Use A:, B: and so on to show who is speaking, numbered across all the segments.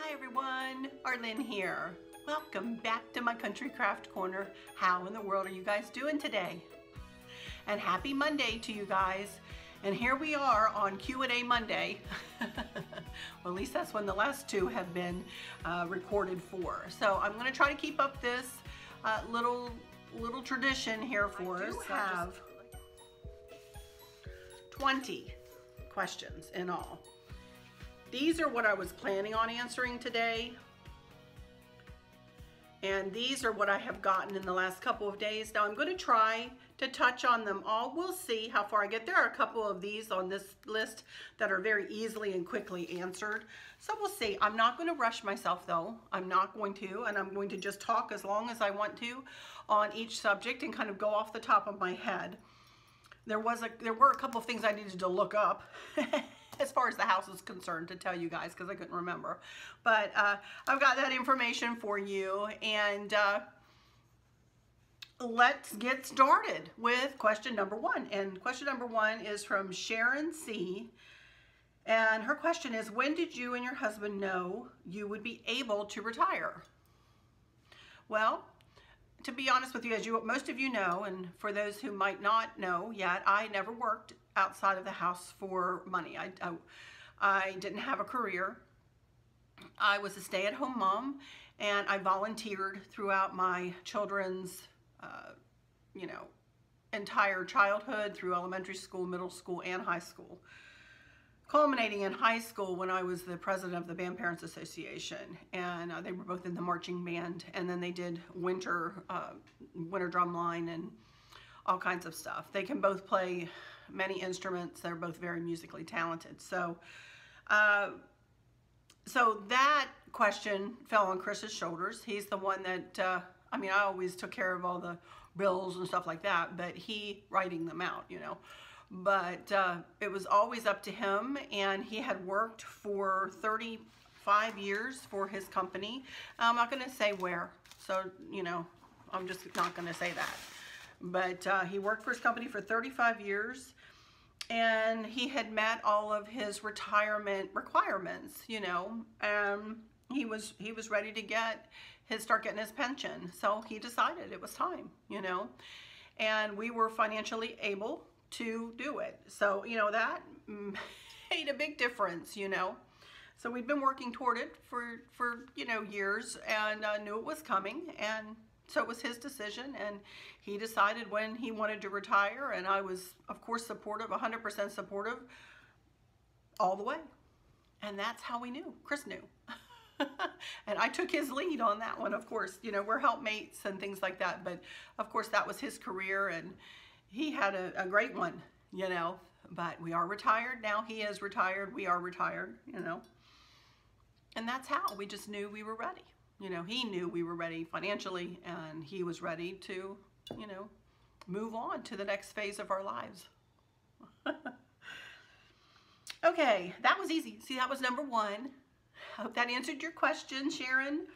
A: Hi everyone, Arlene here. Welcome back to my Country Craft Corner. How in the world are you guys doing today? And happy Monday to you guys. And here we are on Q&A Monday. Well, at least that's when the last two have been recorded for. So I'm going to try to keep up this little tradition here for us. I have 20 questions in all. These are what I was planning on answering today. And these are what I have gotten in the last couple of days. Now I'm going to try to touch on them all. We'll see how far I get. There are a couple of these on this list that are very easily and quickly answered. So we'll see. I'm not going to rush myself though. I'm not going to, and I'm going to just talk as long as I want to on each subject and kind of go off the top of my head. There were a couple of things I needed to look up as far as the house is concerned to tell you guys because I couldn't remember. But I've got that information for you, and let's get started with question number one. And question number one is from Sharon C. And her question is, when did you and your husband know you would be able to retire? Well, to be honest with you, as most of you know, and for those who might not know yet, I never worked outside of the house for money. I didn't have a career. I was a stay-at-home mom, and I volunteered throughout my children's, entire childhood through elementary school, middle school, and high school. Culminating in high school when I was the president of the Band Parents Association, and they were both in the marching band, and then they did winter drumline and all kinds of stuff. They can both play many instruments. They're both very musically talented. So that question fell on Chris's shoulders. He's the one that, I always took care of all the bills and stuff like that, but he writing them out, But it was always up to him, and he had worked for 35 years for his company. I'm not going to say where, so, I'm just not going to say that. But he worked for his company for 35 years, and he had met all of his retirement requirements, and he was ready to start getting his pension. So he decided it was time, and we were financially able to do it. So, that made a big difference, So we'd been working toward it for years, and knew it was coming, and so it was his decision, and he decided when he wanted to retire, and I was, of course, supportive, 100% supportive, all the way. And that's how we knew. Chris knew. And I took his lead on that one, of course. We're helpmates and things like that, but of course that was his career, and he had a great one, but we are retired now. He is retired. We are retired, and that's how we just knew we were ready. He knew we were ready financially, and he was ready to, move on to the next phase of our lives. Okay, that was easy. See, that was number one. I hope that answered your question, Sharon.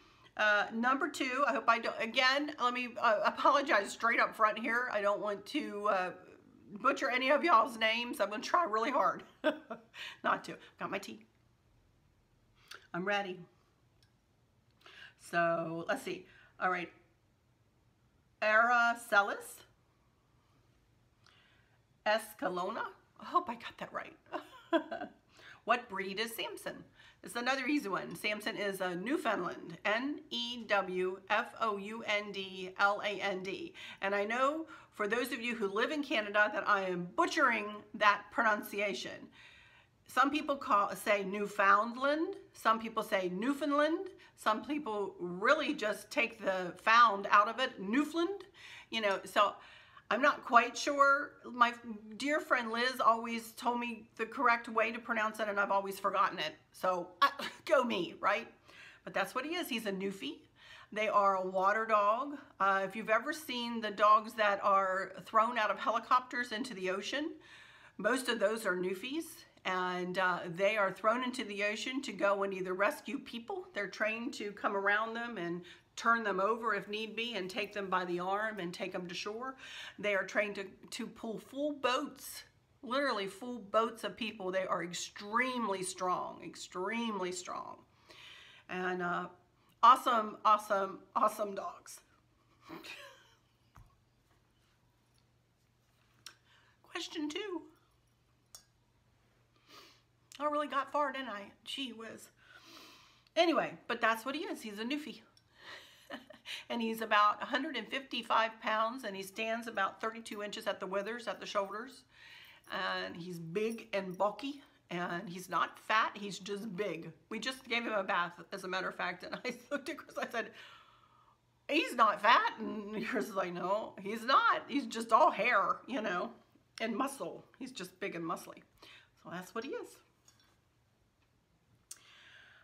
A: Number two, I hope I don't, again, let me apologize straight up front here. I don't want to butcher any of y'all's names. I'm going to try really hard not to. Got my tea. I'm ready. So let's see. All right. Aracelis Escalona. I hope I got that right. What breed is Samson? It's another easy one. Samson is a Newfoundland, Newfoundland. And I know for those of you who live in Canada that I am butchering that pronunciation. Some people say Newfoundland. Some people say Newfoundland. Some people really just take the found out of it, Newfoundland. So I'm not quite sure. My dear friend Liz always told me the correct way to pronounce it, and I've always forgotten it. So go me, right? But that's what he is. He's a Newfie. They are a water dog. If you've ever seen the dogs that are thrown out of helicopters into the ocean, most of those are Newfies. And they are thrown into the ocean to go and either rescue people. They're trained to come around them and turn them over if need be and take them by the arm and take them to shore. They are trained to pull full boats, literally full boats of people. They are extremely strong, extremely strong. And awesome, awesome, awesome dogs. Question 2. I really got far, didn't I? Gee whiz. Anyway, but that's what he is. He's a newfie. And he's about 155 pounds, and he stands about 32 inches at the withers, at the shoulders. And he's big and bulky, and he's not fat, he's just big. We just gave him a bath, as a matter of fact, and I looked at Chris, I said, he's not fat. And Chris is like, no, he's not. He's just all hair, you know, and muscle. He's just big and muscly. So that's what he is.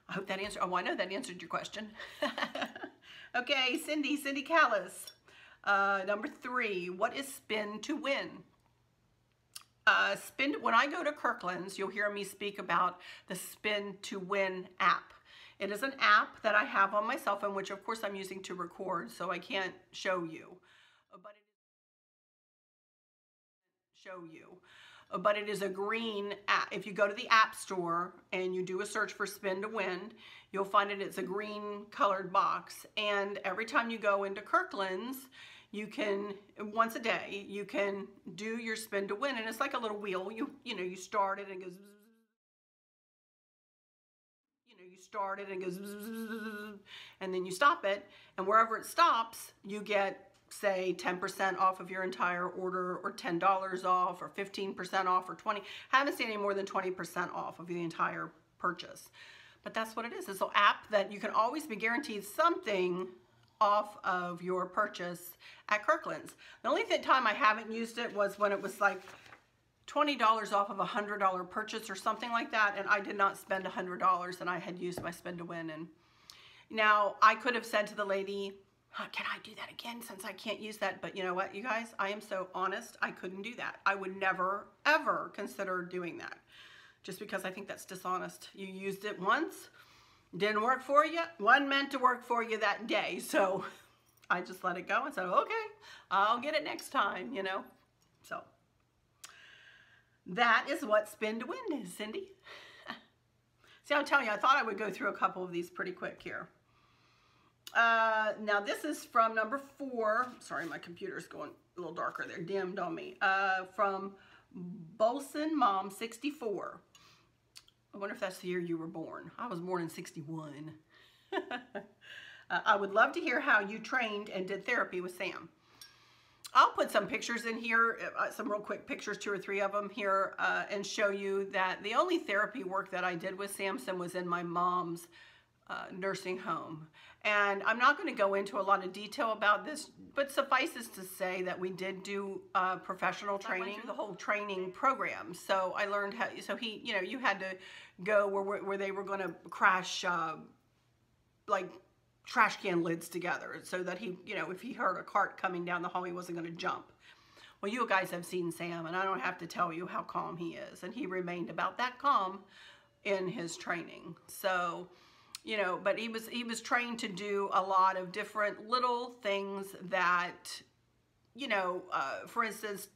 A: I hope that answered, oh, I know that answered your question. Okay, Cindy Callis. Number 3, what is spin to win? When I go to Kirkland's, you'll hear me speak about the Spin to Win app. It is an app that I have on my cell phone, which of course I'm using to record, so I can't show you. But it is a green app. If you go to the App Store and you do a search for Spin to Win, you'll find it's a green colored box. And every time you go into Kirkland's, you can, once a day, you can do your Spin to Win. And it's like a little wheel. You know, you start it and it goes, and then you stop it. And wherever it stops, you get, say, 10% off of your entire order, or $10 off, or 15% off, or 20. Haven't seen any more than 20% off of the entire purchase. But that's what it is. It's an app that you can always be guaranteed something off of your purchase at Kirkland's. The only time I haven't used it was when it was like $20 off of a $100 purchase or something like that, and I did not spend $100, and I had used my Spin to Win. And now I could have said to the lady, can I do that again since I can't use that? But you know what, you guys, I am so honest, I couldn't do that. I would never, ever consider doing that, just because I think that's dishonest. You used it once, didn't work for you, wasn't meant to work for you that day. So I just let it go and said, okay, I'll get it next time, you know. So that is what Spin to Win is, Cindy. See, I'm telling you, I thought I would go through a couple of these pretty quick here. Now this is from number 4. Sorry, my computer's going a little darker there, dimmed on me. From Bolson Mom 64. I wonder if that's the year you were born. I was born in 61. I would love to hear how you trained and did therapy with Sam. I'll put some pictures in here, some real quick pictures, 2 or 3 of them here, and show you that the only therapy work that I did with Samson was in my mom's nursing home. And I'm not going to go into a lot of detail about this, but suffices to say that we did do professional training. I went through the whole training program, so I learned how. So he, you know, you had to go where they were going to crash like trash can lids together, so that he, you know, if he heard a cart coming down the hall, he wasn't going to jump. Well, you guys have seen Sam, and I don't have to tell you how calm he is, and he remained about that calm in his training. So, you know, but he was trained to do a lot of different little things that, you know, for instance,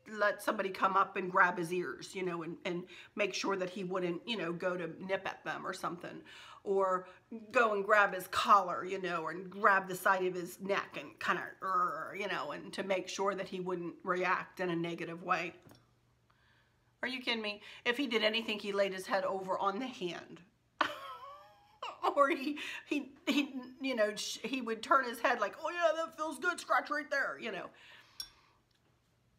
A: let somebody come up and grab his ears, you know, and make sure that he wouldn't, you know, go to nip at them or something, or go and grab his collar, you know, and grab the side of his neck and kind of, you know, and to make sure that he wouldn't react in a negative way. Are you kidding me? If he did anything, he laid his head over on the hand. Or he you know, he would turn his head like, oh yeah, that feels good, scratch right there, you know.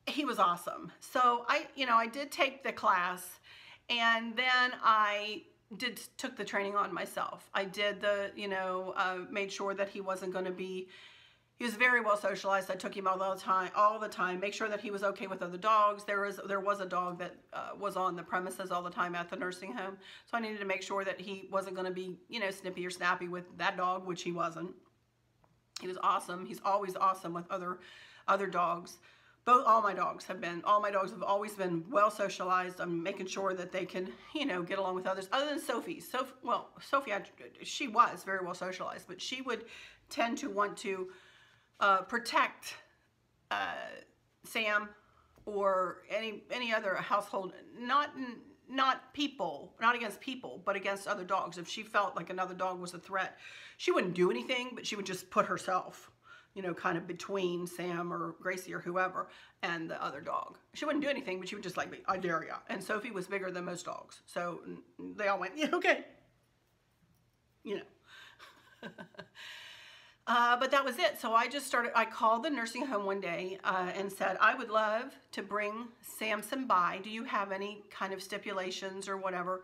A: He was awesome. So I did take the class, and then I took the training on myself. I did the, you know, made sure that he wasn't going to be, he was very well socialized. I took him all the time, make sure that he was okay with other dogs. There was a dog that was on the premises all the time at the nursing home. So I needed to make sure that he wasn't going to be, you know, snippy or snappy with that dog, which he wasn't. He was awesome. He's always awesome with other dogs. All my dogs have always been well socialized. I'm making sure that they can, you know, get along with others. Other than Sophie. Sophie, she was very well socialized, but she would tend to want to protect Sam or any other household, not not people, not against people, but against other dogs. If she felt like another dog was a threat, she wouldn't do anything, but she would just put herself, you know, kind of between Sam or Gracie or whoever and the other dog. She wouldn't do anything, but she would just like, I dare ya. And Sophie was bigger than most dogs. So they all went, yeah, okay. You know. But that was it. So I called the nursing home one day and said, I would love to bring Samson by. Do you have any kind of stipulations or whatever?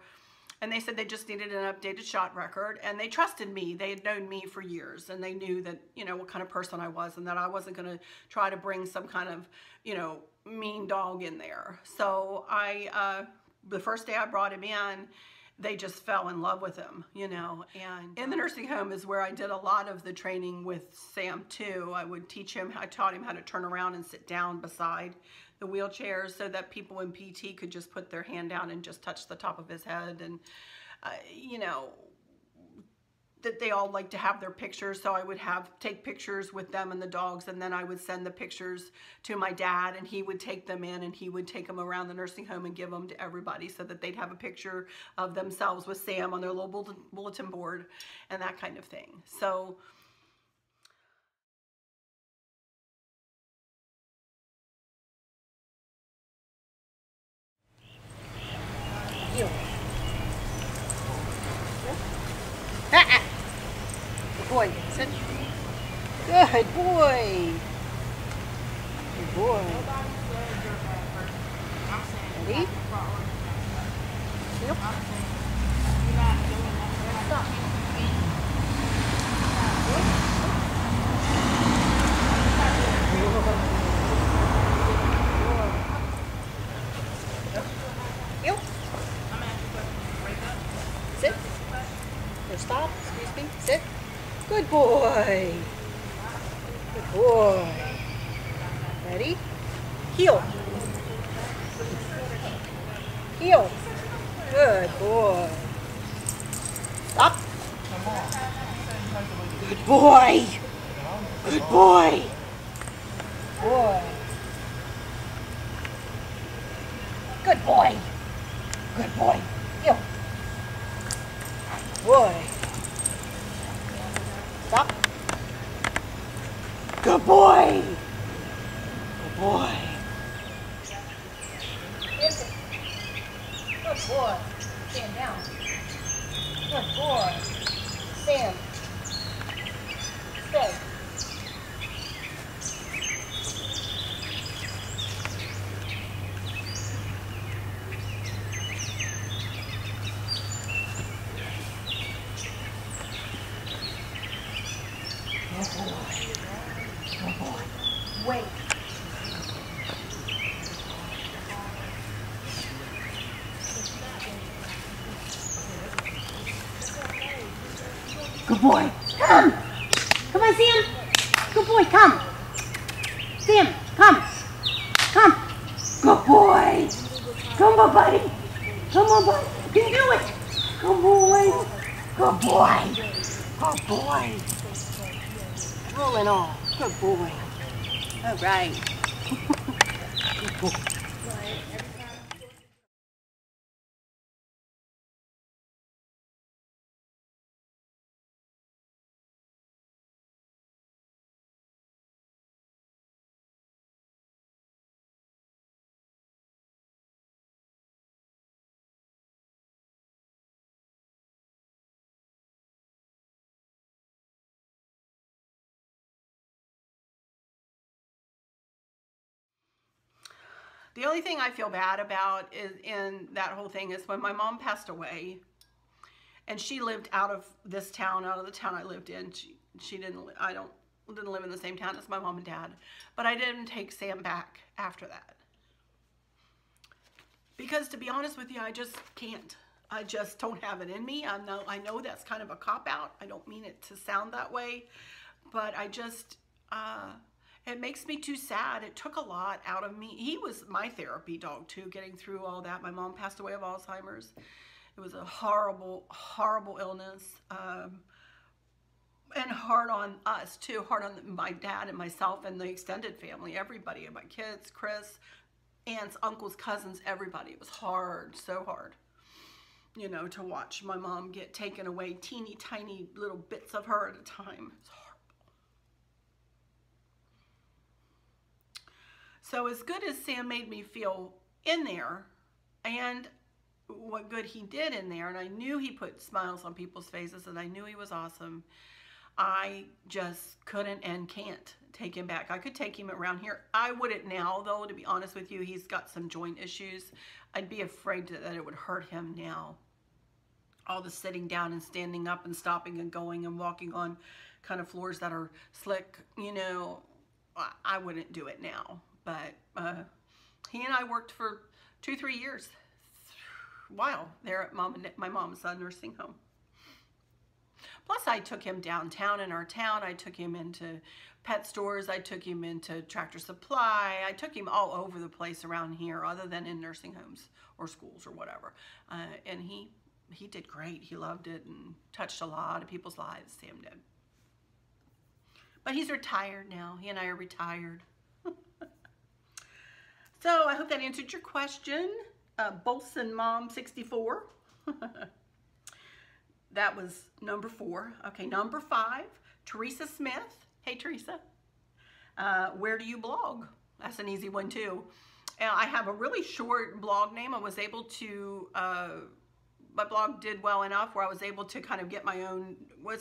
A: And they said they just needed an updated shot record, and they trusted me. They had known me for years, and they knew that, you know, what kind of person I was, and that I wasn't going to try to bring some kind of, you know, mean dog in there. So the first day I brought him in, they just fell in love with him, you know. And in the nursing home is where I did a lot of the training with Sam too. I taught him how to turn around and sit down beside the wheelchairs so that people in PT could just put their hand down and just touch the top of his head. And, you know, that they all like to have their pictures, so I would take pictures with them and the dogs, and then I would send the pictures to my dad, and he would take them in, and he would take them around the nursing home and give them to everybody so that they'd have a picture of themselves with Sam on their little bulletin board and that kind of thing. So good boy, sit. Good boy. Good boy. Ready? Yep. Yep. Sit. Or stop. Excuse me. Sit. Good boy. Good boy. Ready? Heel. Heel. Good boy. Stop. Good boy. Good boy. Boy. Good boy. Good boy. Heel. Boy. Stop. Good boy. Good boy. Good boy. Stand down. Good boy. Stand. Stay. Good boy. Good boy. Wait. Good boy. Come. Come on, Sam. Good boy, come. Sam, come. Come. Good boy. Come on, buddy. Come on, buddy. You can do it. Good boy. Good boy. Good boy. Rolling on. Good boy. All right. Good boy. The only thing I feel bad about is in that whole thing is when my mom passed away, and she lived out of this town, out of the town I lived in. She didn't live in the same town as my mom and dad, but I didn't take Sam back after that. Because to be honest with you, I just can't. I just don't have it in me. I know that's kind of a cop-out. I don't mean it to sound that way, but I just, it makes me too sad. It took a lot out of me. He was my therapy dog too, getting through all that. My mom passed away of Alzheimer's. It was a horrible, horrible illness. And hard on us too, hard on my dad and myself and the extended family, everybody, and my kids, Chris, aunts, uncles, cousins, everybody. It was hard, so hard, you know, to watch my mom get taken away, teeny tiny little bits of her at a time. It's horrible. So as good as Sam made me feel in there, and what good he did in there, and I knew he put smiles on people's faces, and I knew he was awesome, I just couldn't and can't take him back. I could take him around here. I wouldn't now, though, to be honest with you. He's got some joint issues. I'd be afraid that it would hurt him now. All the sitting down and standing up and stopping and going and walking on kind of floors that are slick, you know, I wouldn't do it now. But he and I worked for 2-3 years. Wow, there at my mom's nursing home. Plus, I took him downtown in our town. I took him into pet stores. I took him into Tractor Supply. I took him all over the place around here, other than in nursing homes or schools or whatever. And he did great. He loved it and touched a lot of people's lives, Sam did. But he's retired now. He and I are retired. So I hope that answered your question. Bolson Mom 64. That was number 4. Okay, number 5, Teresa Smith. Hey, Teresa. Where do you blog? That's an easy one, too. I have a really short blog name. I was able to, my blog did well enough where I was able to kind of get my own,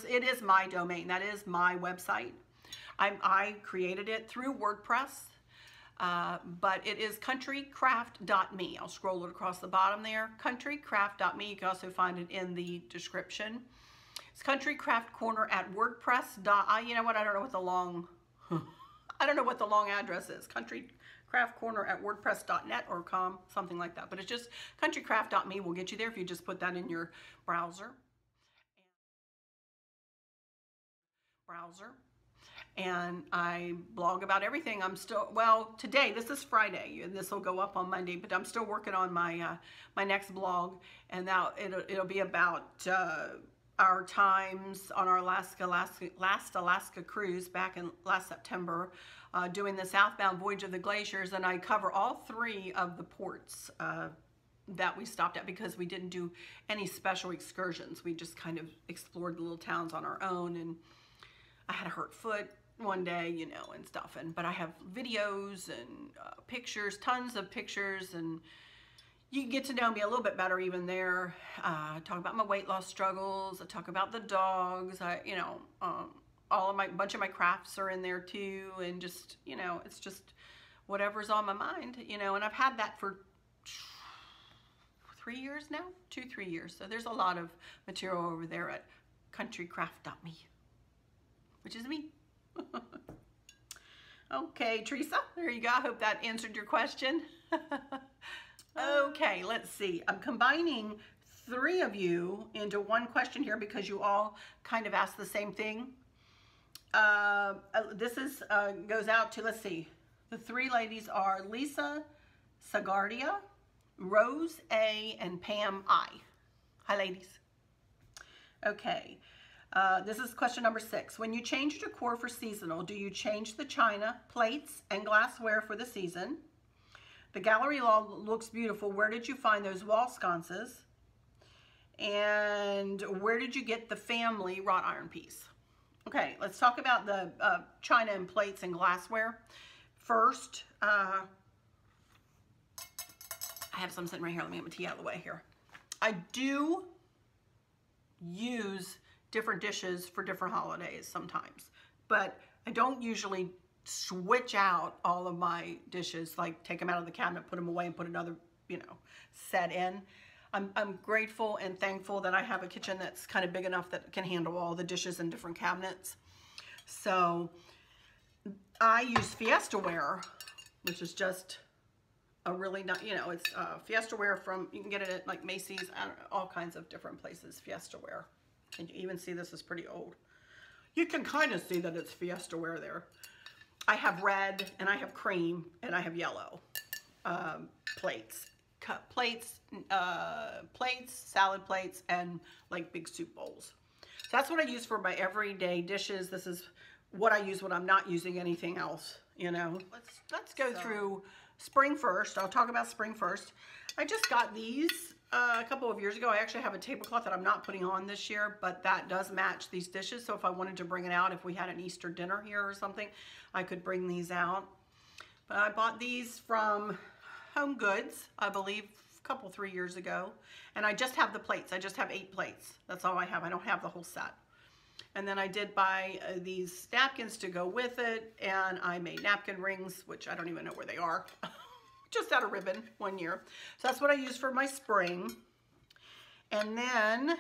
A: it is my domain. That is my website. I created it through WordPress. But it is countrycraft.me. I'll scroll it across the bottom there. Countrycraft.me. You can also find it in the description. It's Countrycraft Corner at WordPress. You know what? I don't know what the long, I don't know what the long address is. Countrycraft Corner at WordPress.net or com, something like that. But it's just countrycraft.me will get you there if you just put that in your browser. And I blog about everything. I'm still, well, today, this is Friday, and this will go up on Monday, but I'm still working on my my next blog, and now it'll be about our times on our last Alaska cruise back in last September, doing the southbound voyage of the glaciers, and I cover all 3 of the ports that we stopped at because we didn't do any special excursions. We just kind of explored the little towns on our own, and I had a hurt foot one day, you know, and stuff. But I have videos and pictures, tons of pictures, and you get to know me a little bit better even there. I talk about my weight loss struggles. I talk about the dogs. You know, all of bunch of my crafts are in there too, and just, you know, it's just whatever's on my mind, you know. And I've had that for 3 years now, 2-3 years. So there's a lot of material over there at countrycraft.me, which is me. Okay, Teresa, there you go. I hope that answered your question. Okay, let's see. I'm combining 3 of you into one question here because you all kind of asked the same thing. This is goes out to, let's see, the 3 ladies are Lisa Sagardia, Rose A, and Pam I. Hi, ladies. Okay. This is question number 6. When you change your decor for seasonal, do you change the china, plates, and glassware for the season? The gallery wall looks beautiful. Where did you find those wall sconces? And where did you get the family wrought iron piece? Okay, let's talk about the china and plates and glassware. First, I have some sitting right here. Let me get my tea out of the way here. I do use different dishes for different holidays sometimes, but I don't usually switch out all of my dishes, like take them out of the cabinet, put them away, and put another, you know, set in. I'm grateful and thankful that I have a kitchen that's kind of big enough that can handle all the dishes in different cabinets. So I use Fiestaware, which is just a really not, you know, it's Fiestaware from, you can get it at like Macy's, I don't know, all kinds of different places, Fiestaware. And you even see this is pretty old. You can kind of see that it's Fiestaware there. I have red, and I have cream, and I have yellow plates. Plates, salad plates, and like big soup bowls. So that's what I use for my everyday dishes. This is what I use when I'm not using anything else, you know. Let's go through spring first. I'll talk about spring first. I just got these a couple of years ago. I actually have a tablecloth that I'm not putting on this year, but that does match these dishes. So if I wanted to bring it out, if we had an Easter dinner here or something, I could bring these out. But I bought these from Home Goods, I believe, a couple, 3 years ago. And I just have the plates. I just have 8 plates. That's all I have. I don't have the whole set. And then I did buy these napkins to go with it, and I made napkin rings, which I don't even know where they are. Just out of ribbon one year. So that's what I use for my spring. And then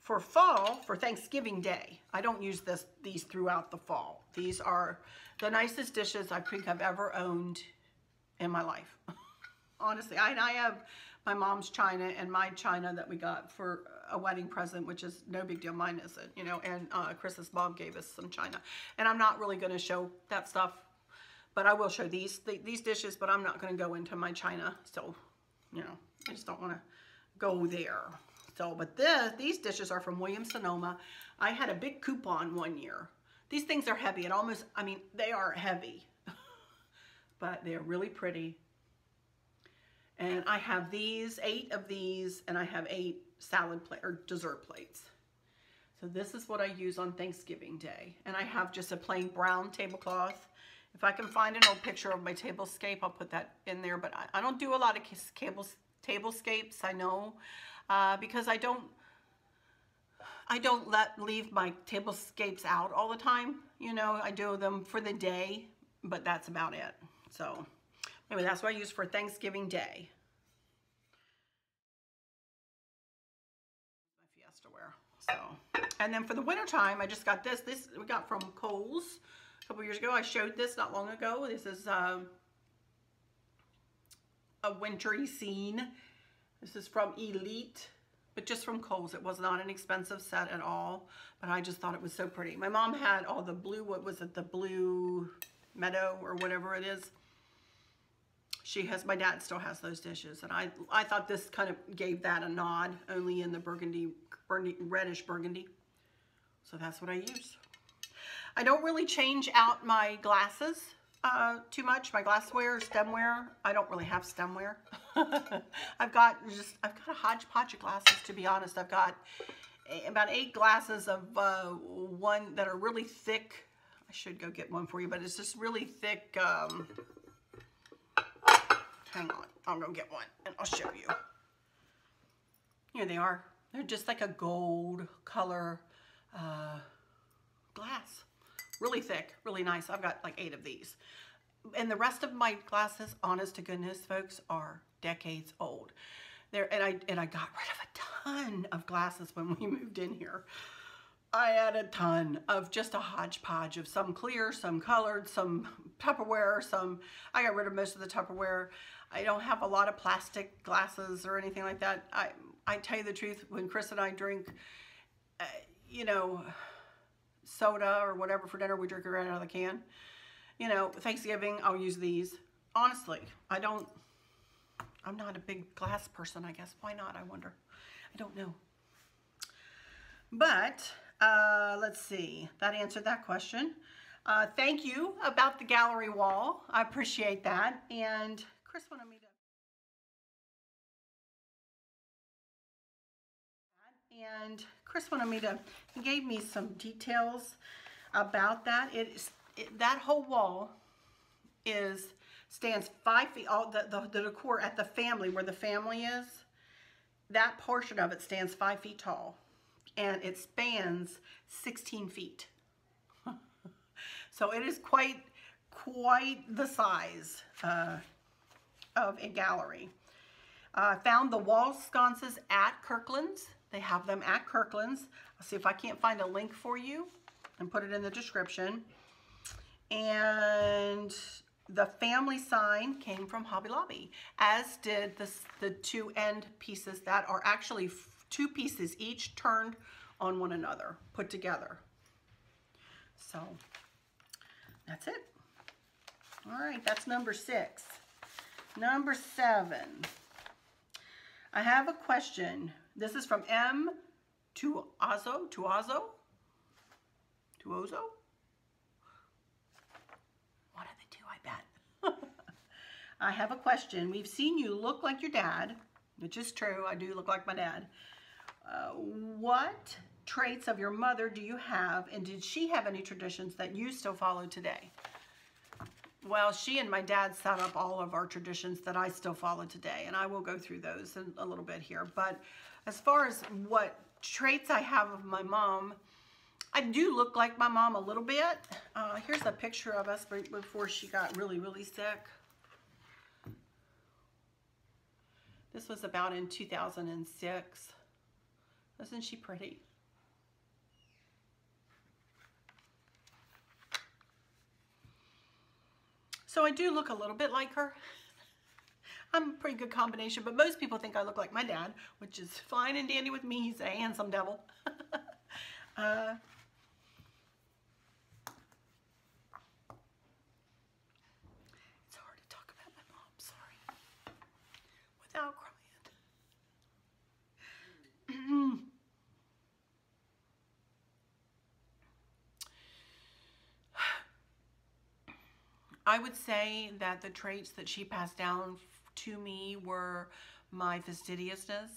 A: for fall, for Thanksgiving Day, I don't use these throughout the fall. These are the nicest dishes I think I've ever owned in my life. Honestly, I have my mom's china and my china that we got for a wedding present, which is no big deal. Mine isn't, you know, and Chris's mom gave us some china. And I'm not really going to show that stuff, but I will show these dishes, but I'm not going to go into my china. So, you know, I just don't want to go there. So, but these dishes are from Williams-Sonoma. I had a big coupon one year. These things are heavy. It almost, I mean, they are heavy, but they're really pretty. And I have 8 of these, and I have 8 salad plate or dessert plates. So this is what I use on Thanksgiving Day. And I have just a plain brown tablecloth. If I can find an old picture of my tablescape, I'll put that in there. But I don't do a lot of tablescapes, I know, because I don't leave my tablescapes out all the time. You know, I do them for the day, but that's about it. So anyway, that's what I use for Thanksgiving Day. My Fiesta wear. So, and then for the winter time, I just got this. This we got from Kohl's a couple years ago. I showed this not long ago. This is a wintry scene. This is from Elite, but just from Kohl's. It was not an expensive set at all, but I just thought it was so pretty. My mom had all the blue, what was it, the blue meadow or whatever it is. My dad still has those dishes, and I thought this kind of gave that a nod, only in the reddish burgundy. So that's what I use. I don't really change out my glasses too much. My glassware, stemware. I don't really have stemware. I've got a hodgepodge of glasses, to be honest. I've got about 8 glasses of one that are really thick. I should go get one for you, but it's just really thick. Hang on, I'll go get one and I'll show you. Here they are. They're just like a gold color glass. Really thick, really nice. I've got like 8 of these. And the rest of my glasses, honest to goodness, folks, are decades old. And I got rid of a ton of glasses when we moved in here. I had a ton of just a hodgepodge of some clear, some colored, some Tupperware, I got rid of most of the Tupperware. I don't have a lot of plastic glasses or anything like that. I tell you the truth, when Chris and I drink, you know, soda or whatever for dinner, we drink it right out of the can. You know, Thanksgiving, I'll use these. Honestly, I'm not a big glass person, I guess. Why not, I wonder? I don't know. But let's see, that answered that question. Thank you about the gallery wall. I appreciate that. And Chris wanted me to, he gave me some details about that. That whole wall stands 5 feet, all the decor at the family, where the family is, that portion of it stands 5 feet tall. And it spans 16 feet. So it is quite the size of a gallery. Found the wall sconces at Kirkland's. They have them at Kirkland's. I'll see if I can't find a link for you and put it in the description. And the family sign came from Hobby Lobby, as did the 2 end pieces that are actually 2 pieces each turned on one another, put together. So that's it. All right, that's number 6. Number 7. I have a question. This is from M. Tuozo. One of the two, I bet. I have a question. We've seen you look like your dad, which is true. I do look like my dad. What traits of your mother do you have, and did she have any traditions that you still follow today? Well, she and my dad set up all of our traditions that I still follow today, and I will go through those in a little bit here. But as far as what traits I have of my mom, I do look like my mom a little bit. Here's a picture of us before she got really, really sick. This was about in 2006. Isn't she pretty? So I do look a little bit like her. I'm a pretty good combination, but most people think I look like my dad, which is fine and dandy with me. He's a handsome devil. It's hard to talk about my mom, sorry, without crying. I would say that the traits that she passed down to me were my fastidiousness,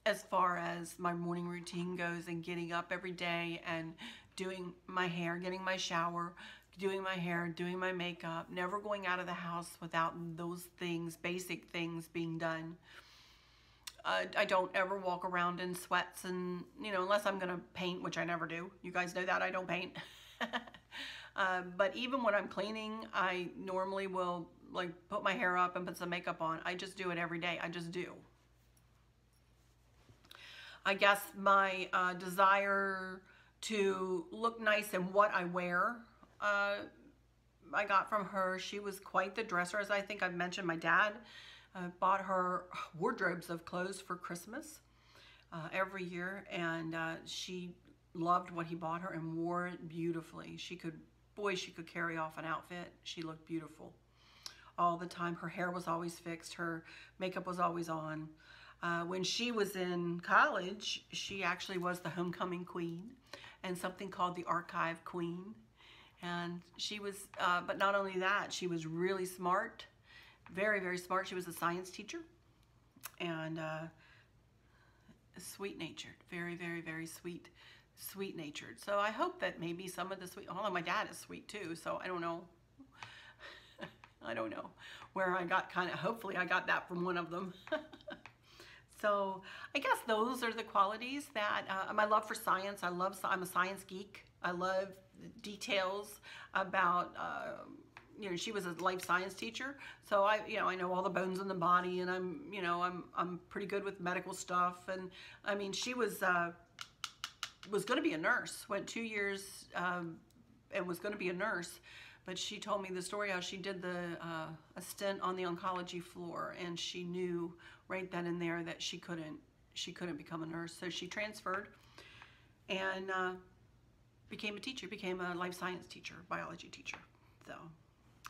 A: as far as my morning routine goes, and getting up every day and doing my hair, getting my shower, doing my hair, doing my makeup, never going out of the house without those things, basic things being done. I don't ever walk around in sweats, and unless I'm gonna paint, which I never do. You guys know that I don't paint. But even when I'm cleaning, I normally will like put my hair up and put some makeup on. I just do it every day. I just do. I guess my desire to look nice in what I wear, I got from her. She was quite the dresser, as I think I've mentioned. My dad bought her wardrobes of clothes for Christmas every year, and she loved what he bought her and wore it beautifully. She could carry off an outfit. She looked beautiful all the time. Her hair was always fixed. Her makeup was always on. When she was in college, she actually was the homecoming queen and something called the archive queen. And she was, but not only that, she was really smart, very, very smart. She was a science teacher and sweet-natured, very, very, very sweet-natured. So I hope that maybe some of the sweet, although my dad is sweet too, so I don't know. I don't know where I got hopefully I got that from one of them. So I guess those are the qualities that, my love for science. I'm a science geek. I love details about, she was a life science teacher. So I know all the bones in the body, and I'm pretty good with medical stuff. And I mean, she was going to be a nurse, went 2 years, and was going to be a nurse. But she told me the story how she did a stint on the oncology floor, and she knew right then and there that she couldn't become a nurse. So she transferred and became a teacher, became a life science teacher, biology teacher. So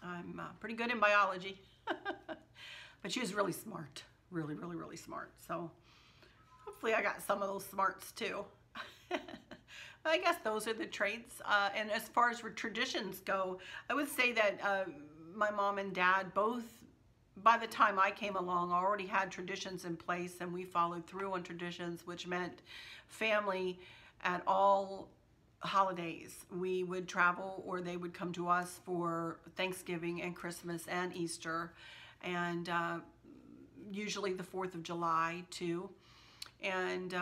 A: I'm pretty good in biology. But she was really smart, really, really, really smart. So hopefully I got some of those smarts too. I guess those are the traits. And as far as traditions go, I would say that my mom and dad both, by the time I came along, already had traditions in place, and we followed through on traditions, which meant family at all holidays. We would travel, or they would come to us for Thanksgiving and Christmas and Easter, and usually the 4th of July too. And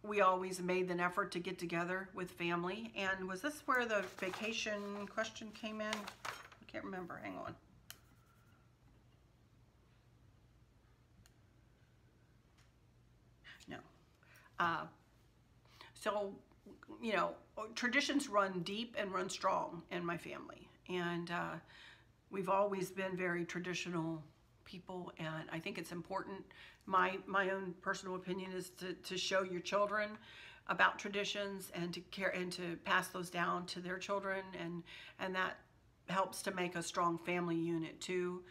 A: we always made an effort to get together with family. And was this where the vacation question came in? I can't remember. Hang on. No. So, traditions run deep and run strong in my family. And we've always been very traditional people, and I think it's important. My own personal opinion is to show your children about traditions and to care and to pass those down to their children, and that helps to make a strong family unit too.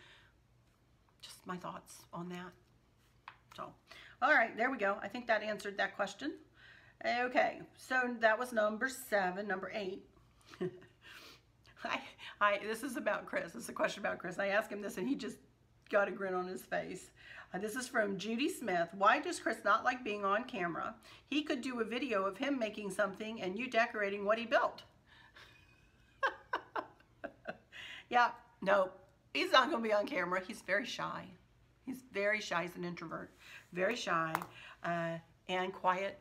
A: Just my thoughts on that. So, all right, there we go. I think that answered that question. Okay, so that was number 7. Number 8. This is about Chris. This is a question about Chris. I asked him this and he just got a grin on his face. This is from Judy Smith. Why does Chris not like being on camera? He could do a video of him making something and you decorating what he built. Yeah, no, he's not going to be on camera. He's very shy. He's very shy. He's an introvert. Very shy and quiet.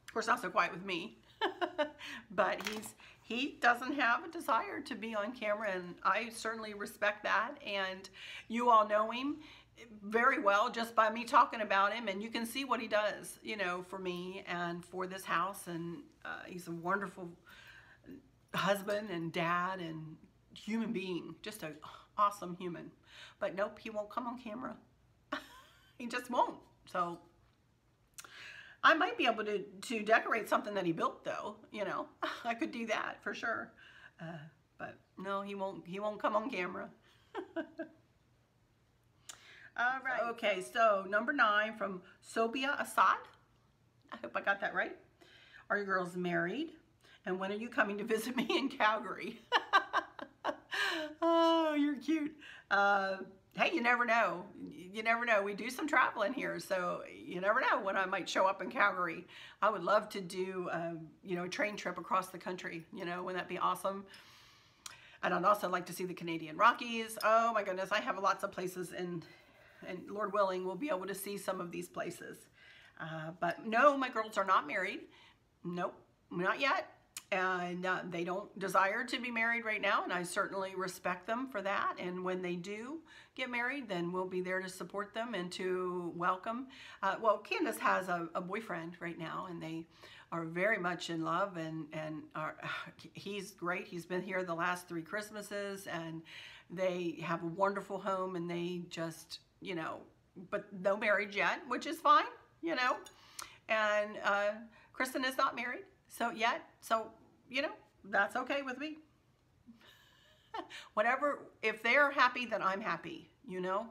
A: Of course, not so quiet with me. But he doesn't have a desire to be on camera, and I certainly respect that. And you all know him very well just by me talking about him, and you can see what he does, you know, for me and for this house. And he's a wonderful husband and dad and human being, just an awesome human. But nope, he won't come on camera. He just won't. So I might be able to decorate something that he built, though. You know, I could do that for sure. But no, he won't come on camera. All right. Okay, so number 9 from Sobia Assad. I hope I got that right. Are your girls married? And when are you coming to visit me in Calgary? Oh, you're cute. Hey, you never know. You never know. We do some traveling here, so you never know when I might show up in Calgary. I would love to do, you know, a train trip across the country. You know, wouldn't that be awesome? And I'd also like to see the Canadian Rockies. Oh my goodness, I have lots of places, and Lord willing, we'll be able to see some of these places. But no, my girls are not married. Nope, not yet. And they don't desire to be married right now, and I certainly respect them for that. And when they do get married, then we'll be there to support them and to welcome. Well, Candace has a boyfriend right now, and they are very much in love, and he's great. He's been here the last 3 Christmases, and they have a wonderful home, and they just, you know, but no marriage yet, which is fine, you know. And Kristen is not married yet, so you know, that's okay with me. Whatever, if they're happy, then I'm happy, you know,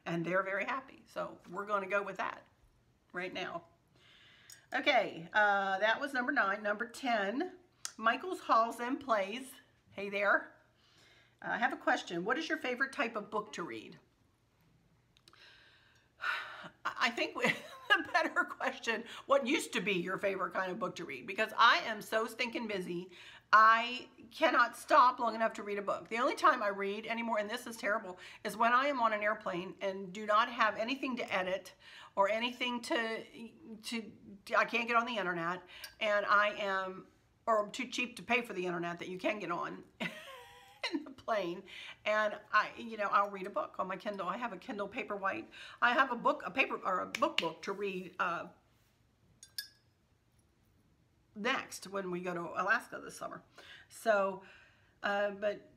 A: and they're very happy. So we're going to go with that right now. Okay, that was number 9. Number 10, Michael's Halls and Plays. Hey there. I have a question. What is your favorite type of book to read? I think a better question, what used to be your favorite kind of book to read? Because I am so stinking busy, I cannot stop long enough to read a book. The only time I read anymore, and this is terrible, is when I am on an airplane and do not have anything to edit or anything I can't get on the internet, and or I'm too cheap to pay for the internet that you can get on in the plane, and I'll read a book on my Kindle. I have a Kindle Paperwhite. I have a book to read next when we go to Alaska this summer. So, but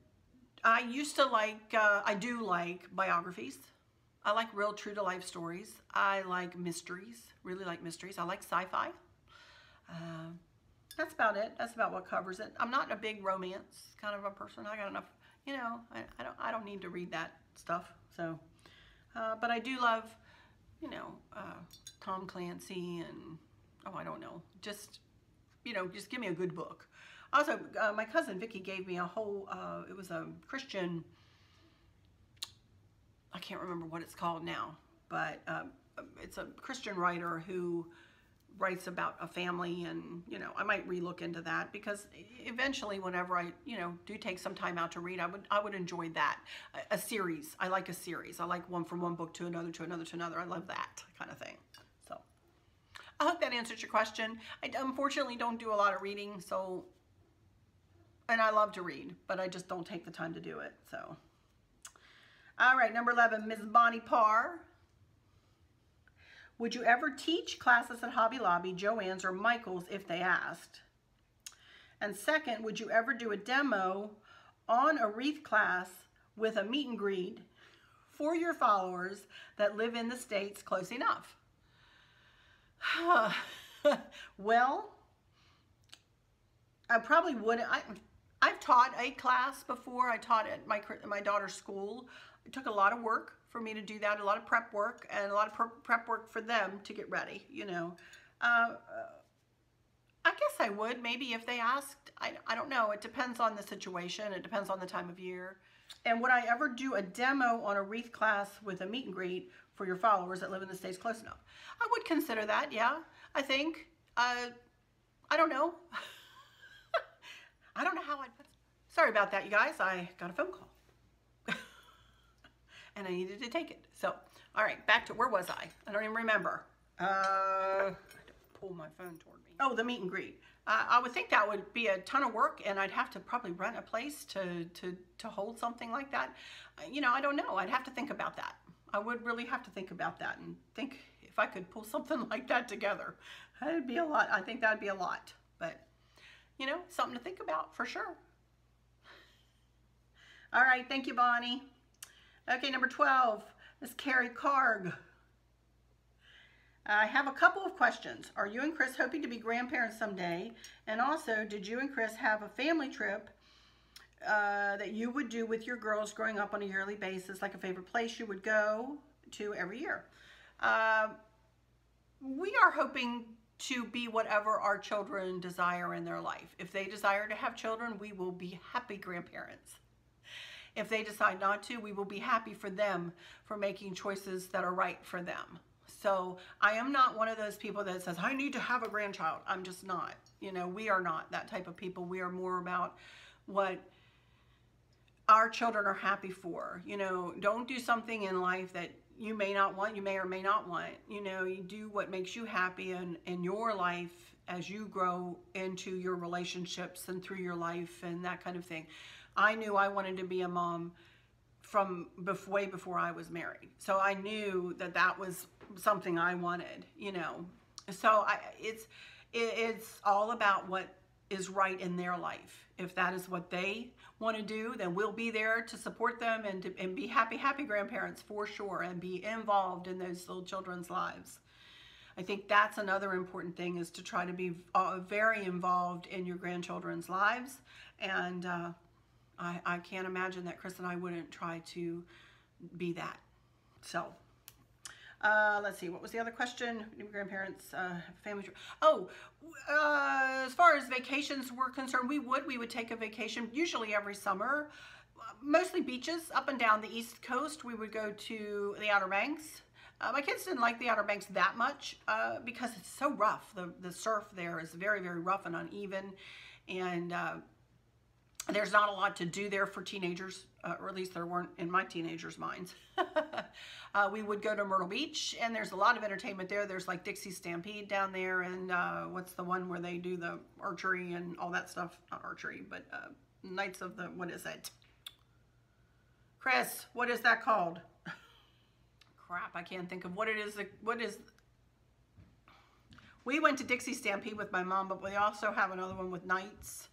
A: I used to like, I do like biographies. I like real true to life stories. I like mysteries, really like mysteries. I like sci-fi. That's about it. That's about what covers it. I'm not a big romance kind of a person. I got enough, you know, I don't need to read that stuff. So, but I do love, you know, Tom Clancy and, oh, I don't know, just, you know, just give me a good book. Also, my cousin Vicky gave me a whole, it was a Christian, I can't remember what it's called now, but it's a Christian writer who writes about a family, and you know, I might relook into that, because eventually whenever I, you know, do take some time out to read, I would enjoy that. A series. I like a series. I like one from one book to another to another to another. I love that kind of thing. So I hope that answers your question. I unfortunately don't do a lot of reading, so, and I love to read, but I just don't take the time to do it. So all right, number 11, Ms. Bonnie Parr. Would you ever teach classes at Hobby Lobby, Joann's, or Michael's if they asked? And second, would you ever do a demo on a wreath class with a meet and greet for your followers that live in the States close enough? Well, I probably wouldn't. I've taught a class before. I taught at my daughter's school. It took a lot of work for me to do that, a lot of prep work, and a lot of prep work for them to get ready, you know. I guess I would, maybe if they asked. I don't know. It depends on the situation. It depends on the time of year. And would I ever do a demo on a wreath class with a meet and greet for your followers that live in the States close enough? I would consider that, yeah. I think. I don't know. I don't know how I'd put it. Sorry about that, you guys. I got a phone call. And I needed to take it. So, all right, back to, where was I? I don't even remember. I had to pull my phone toward me. Oh, the meet and greet. I would think that would be a ton of work, and I'd have to probably rent a place to hold something like that. You know, I don't know. I'd have to think about that. I would really have to think about that and think if I could pull something like that together. That'd be a lot. I think that'd be a lot. But, you know, something to think about for sure. All right. Thank you, Bonnie. Okay, number 12. Miss Carrie Carg. I have a couple of questions. Are you and Chris hoping to be grandparents someday? And also, did you and Chris have a family trip that you would do with your girls growing up on a yearly basis, like a favorite place you would go to every year? We are hoping to be whatever our children desire in their life. If they desire to have children, we will be happy grandparents. If they decide not to, we will be happy for them for making choices that are right for them. So I am not one of those people that says, I need to have a grandchild. I'm just not. You know, we are not that type of people. We are more about what our children are happy for. You know, don't do something in life that you may not want, you may or may not want. You know, you do what makes you happy in your life as you grow into your relationships and through your life and that kind of thing. I knew I wanted to be a mom from way before I was married. So I knew that that was something I wanted, you know. So it's all about what is right in their life. If that is what they want to do, then we'll be there to support them and be happy grandparents for sure, and be involved in those little children's lives. I think that's another important thing, is to try to be very involved in your grandchildren's lives. And I can't imagine that Chris and I wouldn't try to be that. So, let's see, what was the other question? New grandparents, family trip. Oh, as far as vacations were concerned, we would take a vacation, usually every summer, mostly beaches up and down the East Coast. We would go to the Outer Banks. My kids didn't like the Outer Banks that much because it's so rough. The surf there is very, very rough and uneven, and there's not a lot to do there for teenagers, or at least there weren't in my teenagers' minds. We would go to Myrtle Beach, and there's a lot of entertainment there. There's like Dixie Stampede down there, and what's the one where they do the archery and all that stuff? Not archery, but Knights of the, what is it? Chris, what is that called? Crap, I can't think of what it is. What is... We went to Dixie Stampede with my mom, but we also have another one with Knights.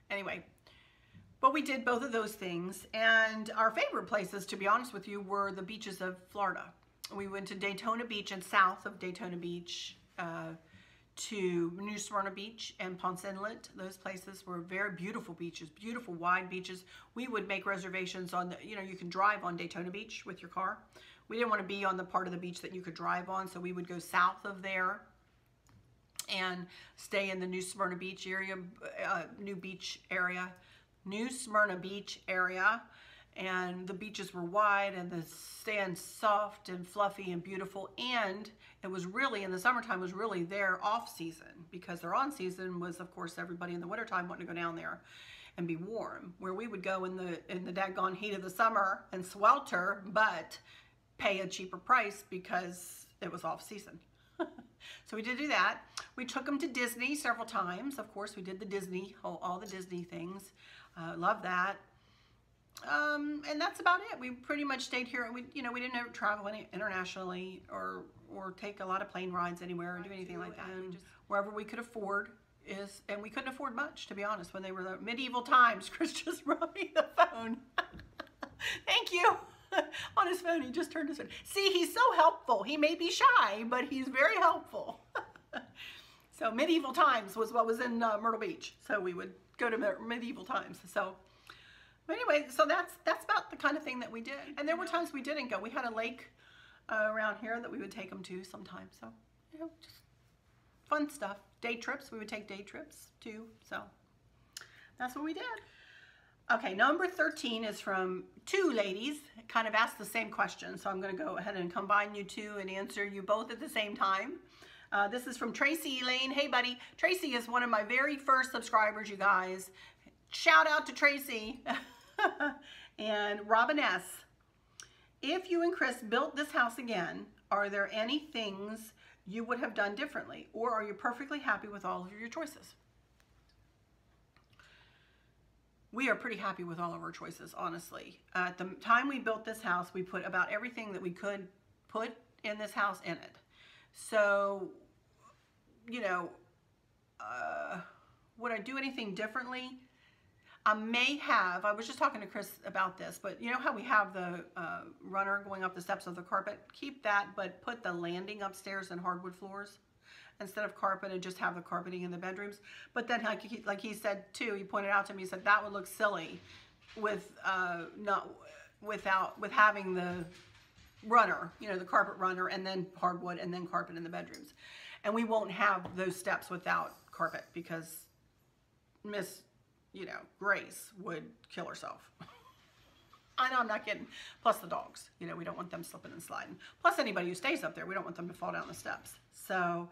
A: Anyway, but we did both of those things, and our favorite places, to be honest with you, were the beaches of Florida. We went to Daytona Beach and south of Daytona Beach, to New Smyrna Beach and Ponce Inlet. Those places were very beautiful beaches, beautiful wide beaches. We would make reservations on the, you know, you can drive on Daytona Beach with your car. We didn't want to be on the part of the beach that you could drive on, so we would go south of there and stay in the New Smyrna Beach area, New Smyrna Beach area, and the beaches were wide and the sand soft and fluffy and beautiful, and it was really, in the summertime, was really their off season, because their on season was, of course, everybody in the wintertime wanting to go down there and be warm, where we would go in the daggone heat of the summer and swelter, but pay a cheaper price because it was off season. So we did do that. We took them to Disney several times. Of course, we did the Disney, all the Disney things. Love that. And that's about it. We pretty much stayed here. We didn't ever travel internationally or take a lot of plane rides anywhere or do anything like that. And wherever we could afford and we couldn't afford much, to be honest, when they were the medieval times. Chris just brought me the phone. Thank you. On his phone, he just turned his phone. See, he's so helpful. He may be shy, but he's very helpful. So medieval times was what was in Myrtle Beach. So we would go to medieval times. So anyway, so that's about the kind of thing that we did. And there were times we didn't go. We had a lake around here that we would take them to sometimes. So, you know, just fun stuff. Day trips, we would take day trips too. So that's what we did. Okay, number 13 is from two ladies. It kind of asked the same question, so I'm going to go ahead and combine you two and answer you both at the same time. This is from Tracy Elaine. Hey, buddy. Tracy is one of my very first subscribers, you guys. Shout out to Tracy. And Robin S. If you and Chris built this house again, are there any things you would have done differently, or are you perfectly happy with all of your choices? We are pretty happy with all of our choices, honestly. At the time we built this house, we put about everything that we could put in this house in it. So, you know, would I do anything differently? I may have. I was just talking to Chris about this, but you know how we have the runner going up the steps of the carpet? Keep that, but put the landing upstairs in hardwood floors instead of carpet, and just have the carpeting in the bedrooms. But then, like he said too, he pointed out to me, he said that would look silly with with having the runner, you know, the carpet runner, and then hardwood, and then carpet in the bedrooms. And we won't have those steps without carpet because Miss, you know, Grace would kill herself. I know, I'm not kidding. Plus the dogs, you know, we don't want them slipping and sliding. Plus anybody who stays up there, we don't want them to fall down the steps. So,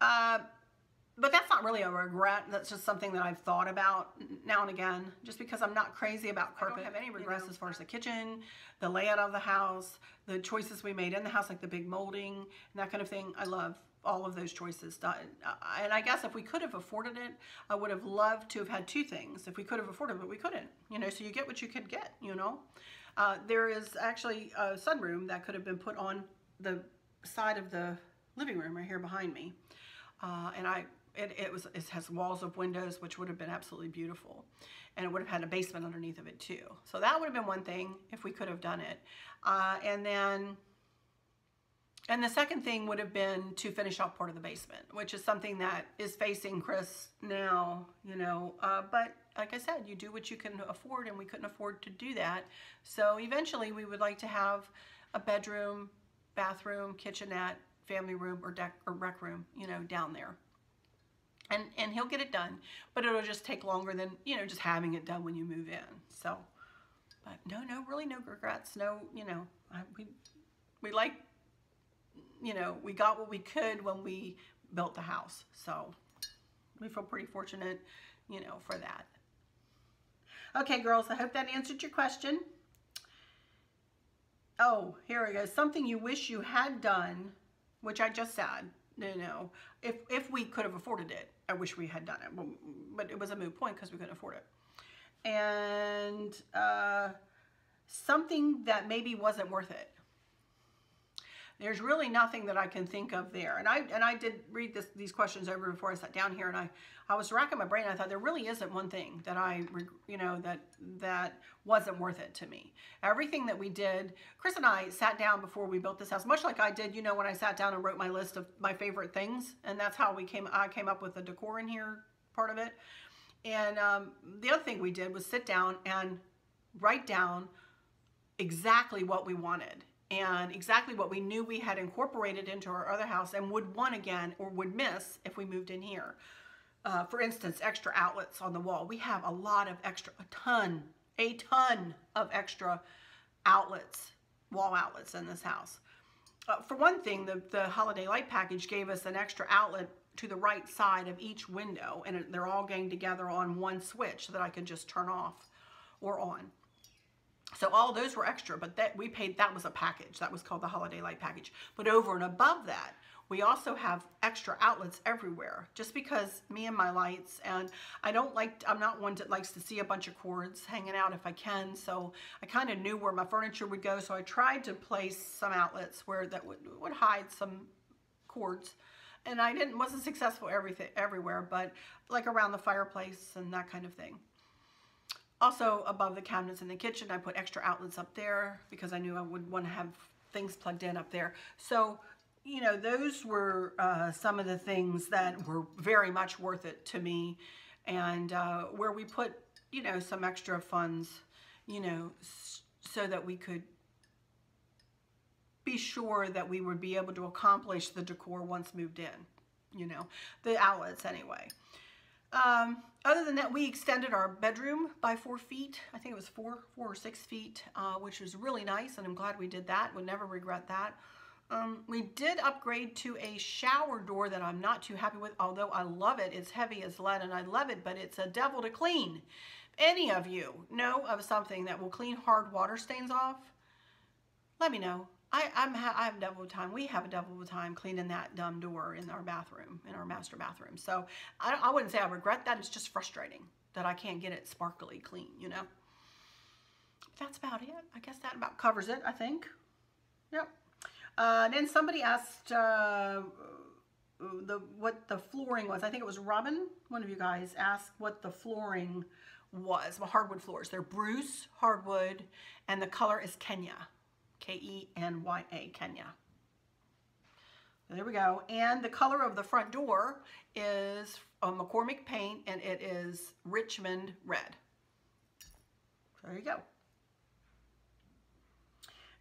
A: but that's not really a regret. That's just something that I've thought about now and again, just because I'm not crazy about carpet. I don't have any regrets as far as the kitchen, the layout of the house, the choices we made in the house, like the big molding and that kind of thing. I love all of those choices done. And I guess if we could have afforded it, I would have loved to have had two things. If we could have afforded it, but we couldn't, you know, so you get what you could get, you know. There is actually a sunroom that could have been put on the side of the living room right here behind me. And it has walls of windows, which would have been absolutely beautiful. And it would have had a basement underneath of it too. So that would have been one thing if we could have done it. And the second thing would have been to finish off part of the basement, which is something that is facing Chris now, you know. But like I said, you do what you can afford, and we couldn't afford to do that. So eventually we would like to have a bedroom, bathroom, kitchenette, family room, or deck or rec room, you know, down there. And he'll get it done, but it'll just take longer than, you know, just having it done when you move in. So, but really no regrets. No, you know, we like, you know, we got what we could when we built the house. So we feel pretty fortunate, you know, for that. Okay, girls, I hope that answered your question. Oh, here we go. Something you wish you had done, which I just said, you know, if we could have afforded it, I wish we had done it. But it was a moot point because we couldn't afford it. And something that maybe wasn't worth it. There's really nothing that I can think of there. And I did read these questions over before I sat down here, and I was racking my brain. I thought there really isn't one thing that that wasn't worth it to me. Everything that we did, Chris and I sat down before we built this house, much like I did, you know, when I sat down and wrote my list of my favorite things, and that's how I came up with the decor in here part of it. And the other thing we did was sit down and write down exactly what we wanted. And exactly what we knew we had incorporated into our other house and would want again or would miss if we moved in here. For instance, extra outlets on the wall. We have a lot of extra, a ton of extra outlets, wall outlets in this house. For one thing, the holiday light package gave us an extra outlet to the right side of each window, and they're all gang together on one switch so that I could just turn off or on. So all those were extra, but that was a package. That was called the holiday light package. But over and above that, we also have extra outlets everywhere, just because me and my lights, and I'm not one that likes to see a bunch of cords hanging out if I can. So I kind of knew where my furniture would go. So I tried to place some outlets where that would hide some cords. And I wasn't successful everywhere, but like around the fireplace and that kind of thing. Also, above the cabinets in the kitchen, I put extra outlets up there because I knew I would want to have things plugged in up there. So, you know, those were some of the things that were very much worth it to me, and where we put, you know, some extra funds, you know, so that we could be sure that we would be able to accomplish the decor once moved in, you know, the outlets anyway. Other than that, we extended our bedroom by 4 feet. I think it was 4 or 6 feet, which was really nice, and I'm glad we did that. Would never regret that. We did upgrade to a shower door that I'm not too happy with, although I love it. It's heavy as lead and I love it, but it's a devil to clean. If any of you know of something that will clean hard water stains off, let me know. I have a devil of a time. We have a devil of a time cleaning that dumb door in our bathroom, in our master bathroom. So I wouldn't say I regret that. It's just frustrating that I can't get it sparkly clean, you know. That's about it. I guess that about covers it, I think. Yep. Then somebody asked what the flooring was. I think it was Robin. One of you guys asked what the flooring was. Well, hardwood floors. They're Bruce hardwood, and the color is Kenya. Kenya, Kenya. So there we go. And the color of the front door is McCormick paint, and it is Richmond red. So there you go.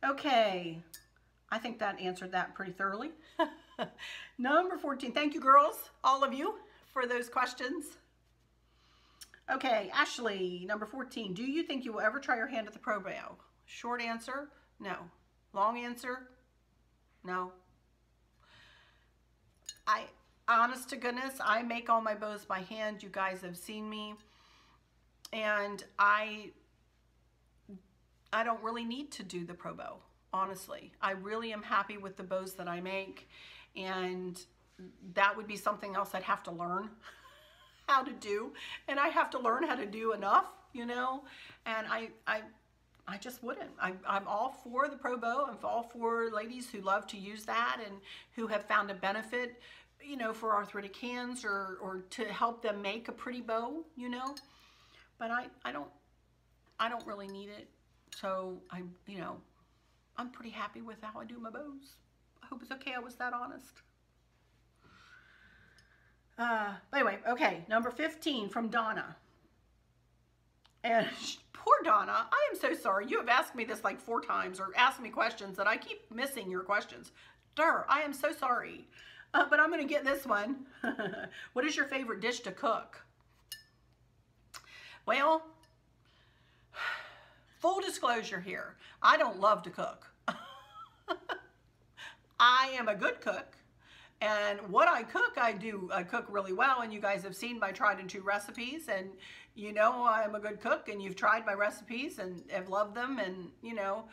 A: Okay. I think that answered that pretty thoroughly. Number 14. Thank you, girls, all of you, for those questions. Okay, Ashley, number 14. Do you think you will ever try your hand at the pro bow? Short answer, no. Long answer, no. Honest to goodness, I make all my bows by hand. You guys have seen me. And I don't really need to do the pro bow, honestly. I really am happy with the bows that I make. And that would be something else I'd have to learn how to do. And I have to learn how to do enough, you know. And I just wouldn't. I'm all for the pro bow. I'm all for ladies who love to use that and who have found a benefit, you know, for arthritic hands or to help them make a pretty bow, you know. But I don't really need it. So you know, I'm pretty happy with how I do my bows. I hope it's okay I was that honest. But anyway, okay, number 15 from Donna. And poor Donna, I am so sorry. You have asked me this like 4 times or asked me questions that I keep missing your questions. Durr, I am so sorry. But I'm going to get this one. What is your favorite dish to cook? Well, full disclosure here. I don't love to cook. I am a good cook. And what I cook, I cook really well, and you guys have seen my tried and true recipes, and you know I'm a good cook, and you've tried my recipes and have loved them, and you know,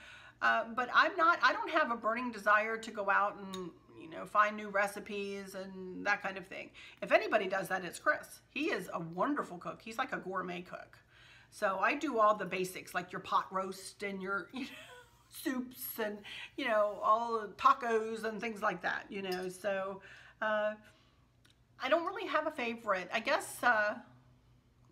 A: but I don't have a burning desire to go out and, you know, find new recipes and that kind of thing. If anybody does that, it's Chris. He is a wonderful cook. He's like a gourmet cook. So I do all the basics, like your pot roast and your, you know, soups and, you know, all the tacos and things like that, you know. So I don't really have a favorite. I guess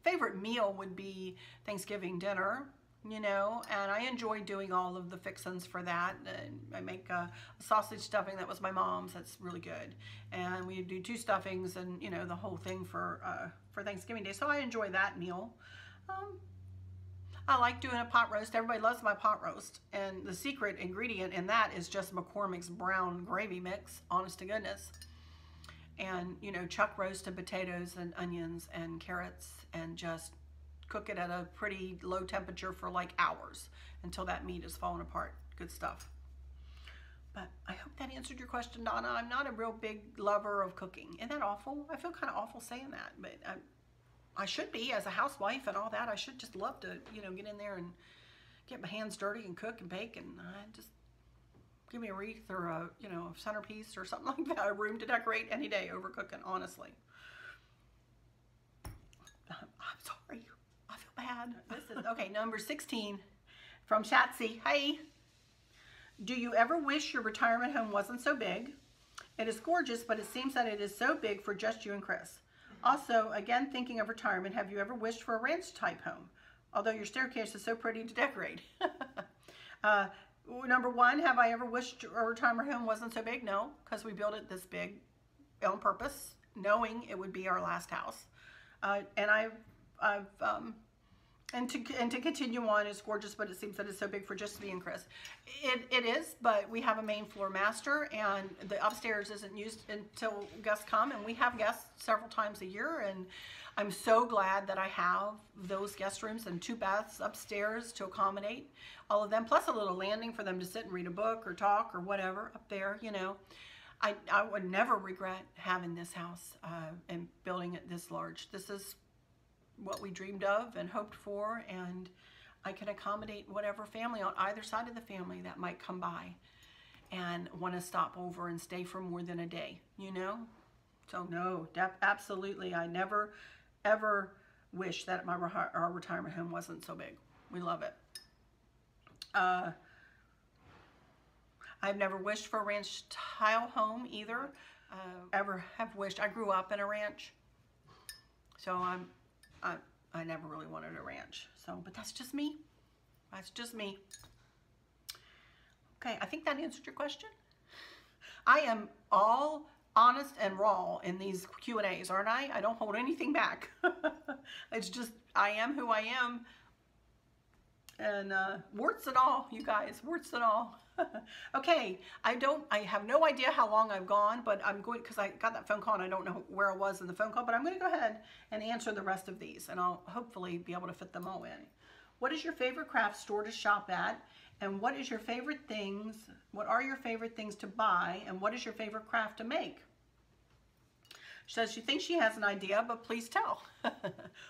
A: favorite meal would be Thanksgiving dinner, you know, and I enjoy doing all of the fixins for that. And I make a sausage stuffing that was my mom's. That's really good. And we do 2 stuffings and, you know, the whole thing for Thanksgiving Day. So I enjoy that meal. I like doing a pot roast. Everybody loves my pot roast. And the secret ingredient in that is just McCormick's brown gravy mix, honest to goodness. And, you know, chuck roasted potatoes and onions and carrots and just cook it at a pretty low temperature for like hours until that meat is falling apart. Good stuff. But I hope that answered your question, Donna. I'm not a real big lover of cooking. Isn't that awful? I feel kind of awful saying that, but I should be as a housewife and all that. I should just love to, you know, get in there and get my hands dirty and cook and bake, and just give me a wreath or a, you know, a centerpiece or something like that, a room to decorate any day over cooking, honestly. I'm sorry. I feel bad. This is, okay, number 16 from Shatsy. Hey. Do you ever wish your retirement home wasn't so big? It is gorgeous, but it seems that it is so big for just you and Chris. Also, again, thinking of retirement, have you ever wished for a ranch-type home? Although your staircase is so pretty to decorate. Number 1, have I ever wished a retirement home wasn't so big? No, because we built it this big on purpose, knowing it would be our last house. And I've And to continue on, it's gorgeous, but it seems that it's so big for just me and Chris. It is, but we have a main floor master, and the upstairs isn't used until guests come, and we have guests several times a year, and I'm so glad that I have those guest rooms and 2 baths upstairs to accommodate all of them, plus a little landing for them to sit and read a book or talk or whatever up there, you know. I would never regret having this house and building it this large. This is what we dreamed of and hoped for, and I can accommodate whatever family on either side of the family that might come by and want to stop over and stay for more than a day, you know. So no, absolutely, I never ever wish that our retirement home wasn't so big. We love it. I've never wished for a ranch style home either. Ever have wished. I grew up in a ranch, so I never really wanted a ranch. So, but that's just me. That's just me. Okay, I think that answered your question. I am all honest and raw in these Q&As, aren't I? I don't hold anything back. It's just, I am who I am. And warts and all, you guys, warts and all. Okay, I have no idea how long I've gone, but I'm going, because I got that phone call and I don't know where I was in the phone call, but I'm going to go ahead and answer the rest of these, and I'll hopefully be able to fit them all in. What is your favorite craft store to shop at? And what is your favorite things? What are your favorite things to buy? And what is your favorite craft to make? She says she thinks she has an idea, but please tell.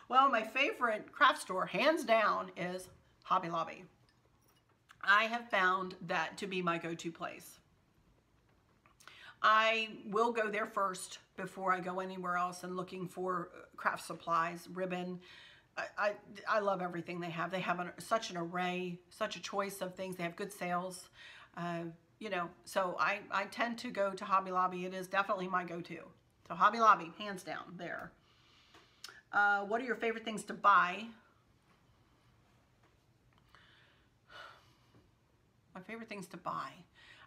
A: Well, my favorite craft store, hands down, is Hobby Lobby. I have found that to be my go-to place. I will go there first before I go anywhere else and looking for craft supplies, ribbon. I love everything they have. They have such an array, such a choice of things. They have good sales, you know, so I tend to go to Hobby Lobby. It is definitely my go-to. So Hobby Lobby, hands down, there. What are your favorite things to buy? My favorite things to buy.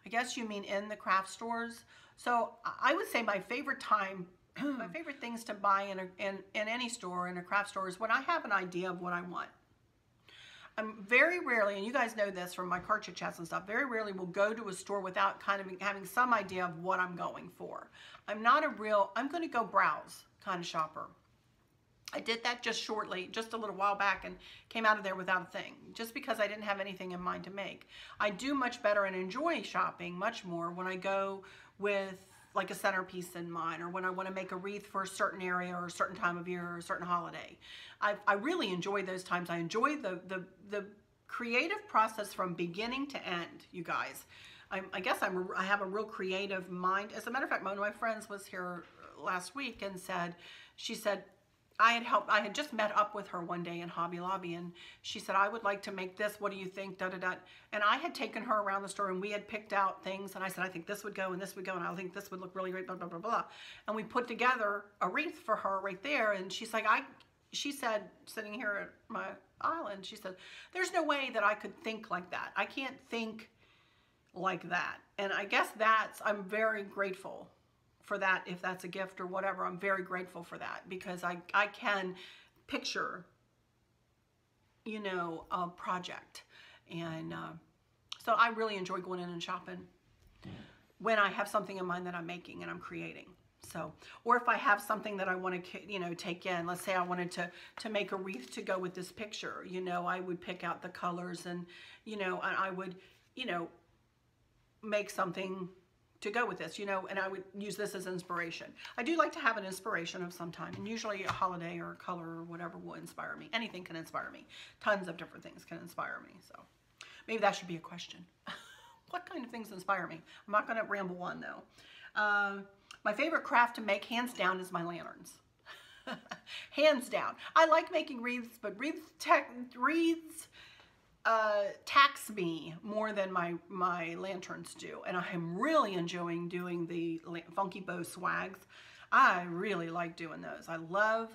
A: I guess you mean in the craft stores. So I would say my favorite time, my favorite things to buy in any store, in a craft store, is when I have an idea of what I want. I'm very rarely, and you guys know this from my car chit chats and stuff, very rarely will go to a store without kind of having some idea of what I'm going for. I'm not a real, I'm going to go browse kind of shopper. I did that just a little while back, and came out of there without a thing, just because I didn't have anything in mind to make. I do much better and enjoy shopping much more when I go with like a centerpiece in mind, or when I want to make a wreath for a certain area or a certain time of year or a certain holiday. I really enjoy those times. I enjoy the creative process from beginning to end, you guys. I guess I have a real creative mind. As a matter of fact, one of my friends was here last week and she said, I had just met up with her one day in Hobby Lobby, and she said, I would like to make this. What do you think? Da, da, da. And I had taken her around the store, and we had picked out things, and I said, I think this would go, and this would go, and I think this would look really great, blah, blah, blah, blah. And we put together a wreath for her right there, and she's like, she said, sitting here at my island, she said, there's no way that I could think like that. I can't think like that. And I guess I'm very grateful for that. If that's a gift or whatever, I'm very grateful for that, because I can picture, you know, a project. And so I really enjoy going in and shopping when I have something in mind that I'm making and I'm creating. So, or if I have something that I want to, you know, take in, let's say I wanted to make a wreath to go with this picture, you know, I would pick out the colors, and, you know, I would, you know, make something to go with this, you know, and I would use this as inspiration. I do like to have an inspiration of some time, and usually a holiday or a color or whatever will inspire me. Anything can inspire me. Tons of different things can inspire me. So maybe that should be a question. What kind of things inspire me? I'm not going to ramble on though. My favorite craft to make, hands down, is my lanterns. Hands down. I like making wreaths, but wreaths tax me more than my lanterns do, and I am really enjoying doing the funky bow swags. I really like doing those. I love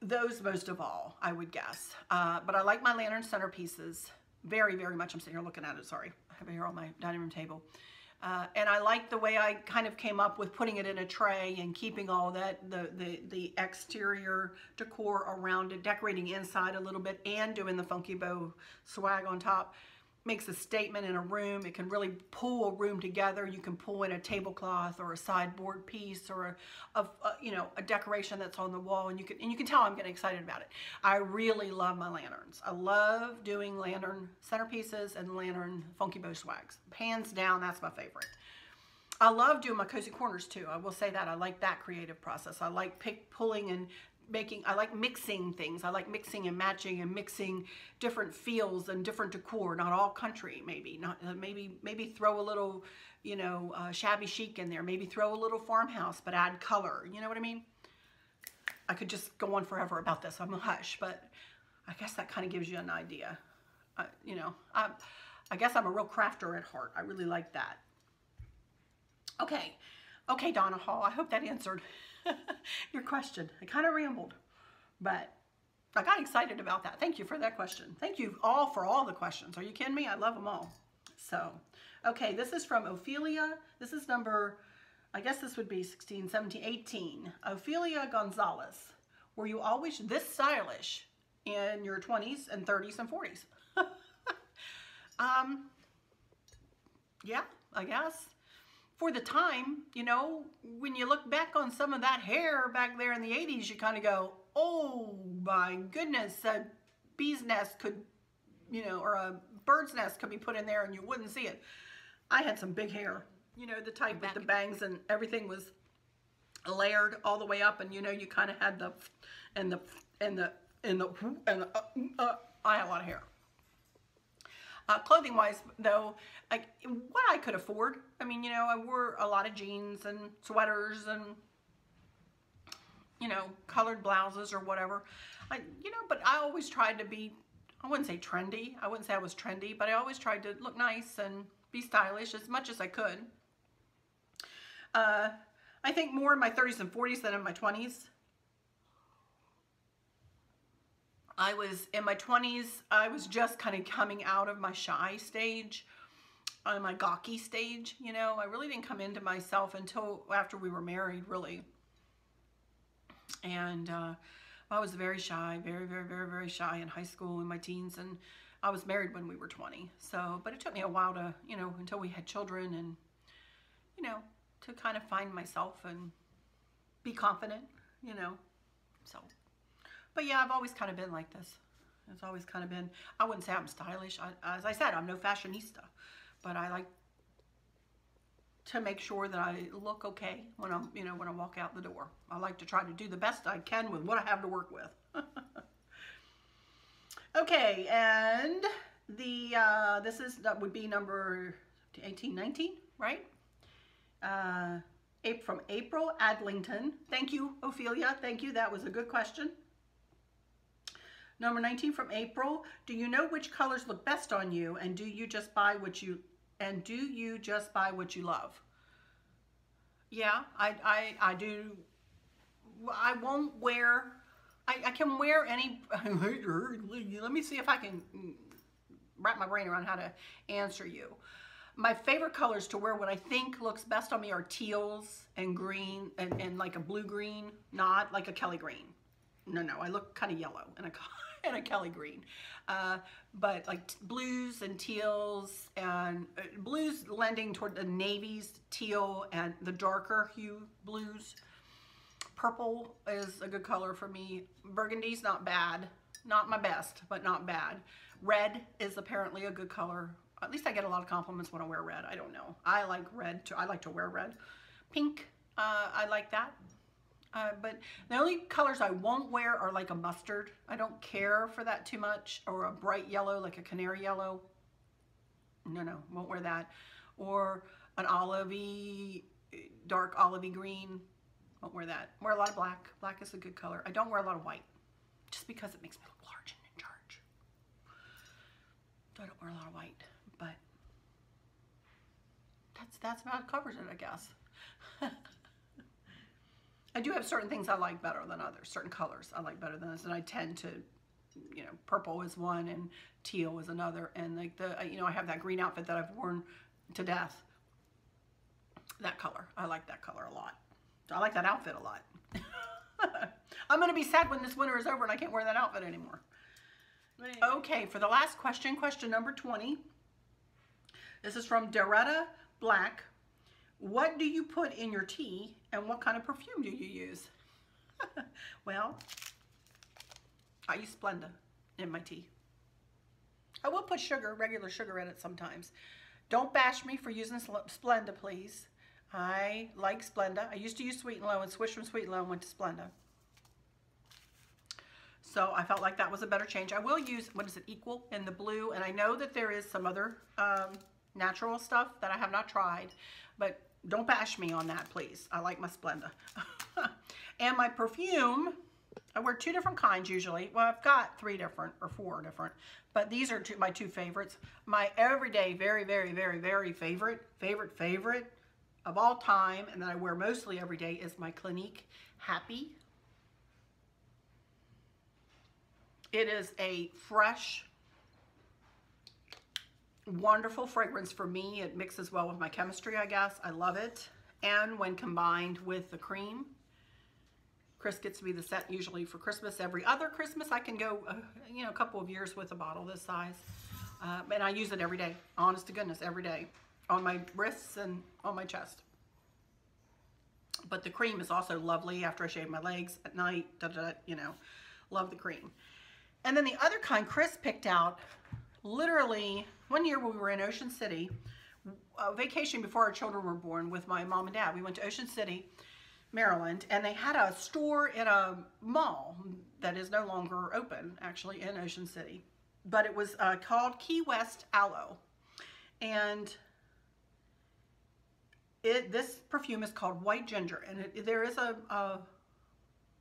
A: those most of all, I would guess. But I like my lantern centerpieces very, very much. I'm sitting here looking at it, sorry. I have it here on my dining room table. And I like the way I kind of came up with putting it in a tray and keeping all that, the exterior decor around it, decorating inside a little bit and doing the funky bow swag on top. Makes a statement in a room. It can really pull a room together. You can pull in a tablecloth or a sideboard piece or you know, a decoration that's on the wall, and you can tell I'm getting excited about it. I really love my lanterns. I love doing lantern centerpieces and lantern funky bow swags. Hands down, that's my favorite. I love doing my cozy corners too. I will say that I like that creative process. I like pulling and making. I like mixing things. I like mixing and matching and mixing different feels and different decor. Not all country, maybe. Not maybe throw a little, you know, shabby chic in there. Maybe throw a little farmhouse, but add color. You know what I mean? I could just go on forever about this. I'm a hush, but I guess that kind of gives you an idea. You know, I guess I'm a real crafter at heart. I really like that. Okay, Donna Hall. I hope that answered your question. I kind of rambled, but I got excited about that. Thank you for that question. Thank you all for all the questions. Are you kidding me? I love them all. So, okay, this is from Ophelia. This is number, I guess this would be 16, 17, 18. Ophelia Gonzalez. Were you always this stylish in your 20s and 30s and 40s? Yeah, I guess. For the time, you know, when you look back on some of that hair back there in the 80s, you kind of go, oh my goodness, a bee's nest could, you know, or a bird's nest could be put in there and you wouldn't see it. I had some big hair, you know, the type with the bangs and everything was layered all the way up, and you know, you kind of had the, I had a lot of hair. Clothing wise though, like what I could afford. I mean, you know, I wore a lot of jeans and sweaters and, you know, colored blouses or whatever. You know, but I always tried to be, I wouldn't say trendy. I wouldn't say I was trendy, but I always tried to look nice and be stylish as much as I could. I think more in my 30s and 40s than in my 20s. I was in my 20s, I was just kind of coming out of my shy stage, my gawky stage, you know. I really didn't come into myself until after we were married, really. And I was very shy, very shy in high school, in my teens, and I was married when we were 20. So, but it took me a while to, you know, until we had children and, you know, to kind of find myself and be confident, you know, so. But yeah, I've always kind of been like this. It's always kind of been, I wouldn't say I'm stylish. As I said, I'm no fashionista, but I like to make sure that I look okay when I'm, you know, when I walk out the door. I like to try to do the best I can with what I have to work with. Okay, and that would be number 18, 19, right? From April Adlington. Thank you, Ophelia. Thank you. That was a good question. Number 19 from April. Do you know which colors look best on you, and do you just buy what you love? Yeah, I do. I won't wear. I can wear any. Let me see if I can wrap my brain around how to answer you. My favorite colors to wear, what I think looks best on me, are teals and green and like a blue green, not like a Kelly green. No, I look kind of yellow in a Kelly green. But like blues and teals, and blues lending toward the navies, teal, and the darker hue blues. Purple is a good color for me. Burgundy's not bad. Not my best, but not bad. Red is apparently a good color. At least I get a lot of compliments when I wear red. I don't know. I like red too. I like to wear red. Pink, I like that. But the only colors I won't wear are like a mustard. I don't care for that too much. Or a bright yellow, like a canary yellow. No, won't wear that. Or an olivey, dark olivey green. Won't wear that. Wear a lot of black. Black is a good color. I don't wear a lot of white, just because it makes me look large and in charge. So I don't wear a lot of white, but that's about covers it, I guess. I do have certain things I like better than others, certain colors I like better than others, and I tend to, you know, purple is one and teal is another, and like I have that green outfit that I've worn to death. that color. I like that color a lot. I like that outfit a lot. I'm going to be sad when this winter is over and I can't wear that outfit anymore. Okay, for the last question, question number 20. This is from Doretta Black. What do you put in your tea and what kind of perfume do you use? Well, I use Splenda in my tea. I will put sugar, regular sugar in it sometimes. Don't bash me for using Splenda, please. I like Splenda. I used to use Sweet and Low and switched from Sweet and Low and went to Splenda. So I felt like that was a better change. I will use, what is it, Equal in the blue. And I know that there is some other natural stuff that I have not tried. But don't bash me on that, please. I like my Splenda. And my perfume, I wear 2 different kinds usually. Well, I've got 3 different or 4 different. But these are my 2 favorites. My everyday, very, very, very, very favorite of all time, and that I wear mostly every day, is my Clinique Happy. It is a fresh, wonderful fragrance for me. It mixes well with my chemistry, I guess. I love it. And when combined with the cream, Chris gets me the set usually for Christmas. Every other Christmas, I can go, you know, a couple of years with a bottle this size. And I use it every day, honest to goodness, every day, on my wrists and on my chest. But the cream is also lovely after I shave my legs at night, you know, love the cream. And then the other kind Chris picked out, literally, one year when we were in Ocean City, a vacation before our children were born with my mom and dad. We went to Ocean City, Maryland, and they had a store in a mall that is no longer open, actually, in Ocean City. But it was called Key West Aloe. And this perfume is called White Ginger. And there is a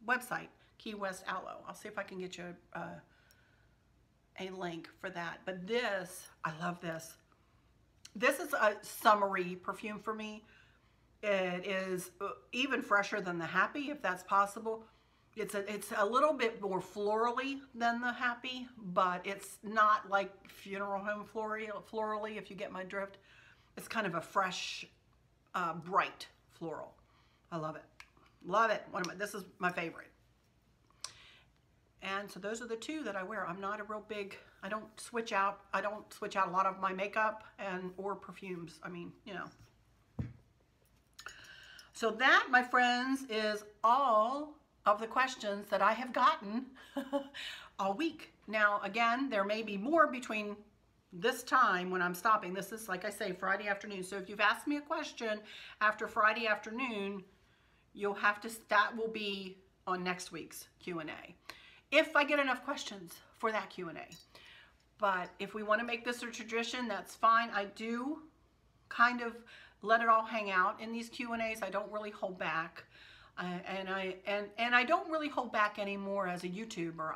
A: website, Key West Aloe. I'll see if I can get you a link for that. But this, I love this. This is a summery perfume for me. It is even fresher than the Happy, if that's possible. It's a little bit more florally than the Happy, but it's not like funeral home florally, if you get my drift. It's kind of a fresh, bright floral. I love it. Love it. This is my favorite. And so those are the 2 that I wear. I'm not a real big, I don't switch out a lot of my makeup or perfumes. I mean, you know. So that, my friends, is all of the questions that I have gotten all week. Now, again, there may be more between this time when I'm stopping. This is, like I say, Friday afternoon. So if you've asked me a question after Friday afternoon, you'll have to, that will be on next week's Q&A. If I get enough questions for that Q&A. But if we want to make this a tradition, that's fine. I do kind of let it all hang out in these Q&As. I don't really hold back. And I don't really hold back anymore as a YouTuber.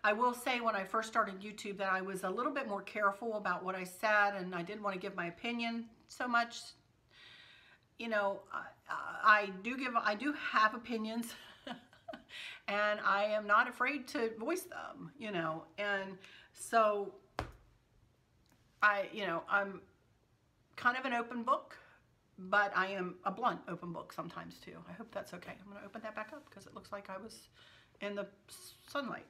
A: I will say when I first started YouTube that I was a little bit more careful about what I said, and I didn't want to give my opinion so much. You know, I do have opinions. And I am not afraid to voice them, you know. And so I'm kind of an open book, but I am a blunt open book sometimes too. I hope that's okay. I'm going to open that back up because it looks like I was in the sunlight.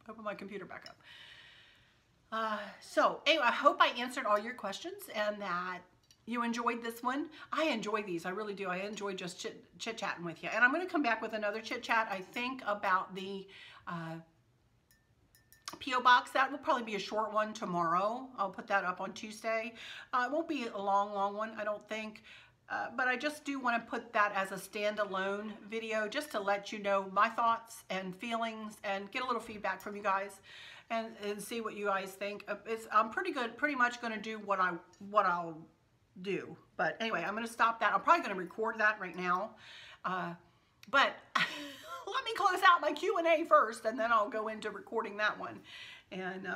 A: Open my computer back up. So anyway, I hope I answered all your questions and that you enjoyed this one. I enjoy these. I really do. I enjoy just chit-chatting with you. And I'm going to come back with another chit-chat, I think, about the P.O. Box. That will probably be a short one tomorrow. I'll put that up on Tuesday. It won't be a long one, I don't think. But I just do want to put that as a standalone video just to let you know my thoughts and feelings and get a little feedback from you guys and see what you guys think. I'm pretty much going to do what I'll do. But anyway, I'm going to stop that. I'm probably going to record that right now. But let me close out my Q&A first, and then I'll go into recording that one. And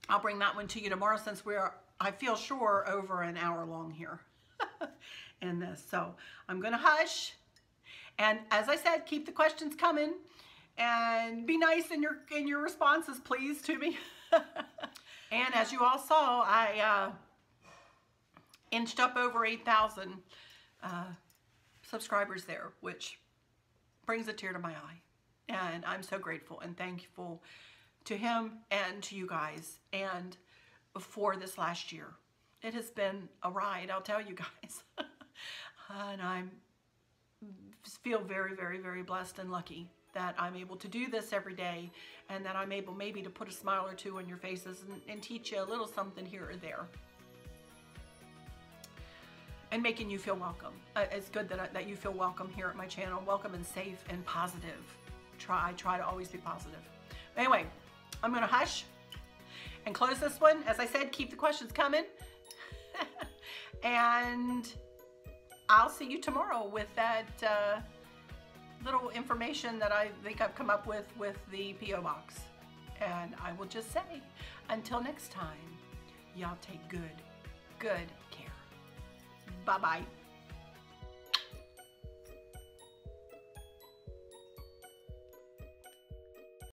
A: I'll bring that one to you tomorrow since I feel sure, over an hour long here in this. So I'm going to hush. And as I said, keep the questions coming. And be nice in your responses, please, to me. And as you all saw, inched up over 8,000 subscribers there, which brings a tear to my eye. And I'm so grateful and thankful to him and to you guys and for this last year. It has been a ride, I'll tell you guys. And I feel very, very, very blessed and lucky that I'm able to do this every day, and that I'm able maybe to put a smile or two on your faces and teach you a little something here or there. And making you feel welcome. It's good that you feel welcome here at my channel. Welcome and safe and positive. I try to always be positive. Anyway, I'm going to hush and close this one. As I said, keep the questions coming. And I'll see you tomorrow with that little information that I think I've come up with the P.O. Box. And I will just say, until next time, y'all take good care. Bye-bye.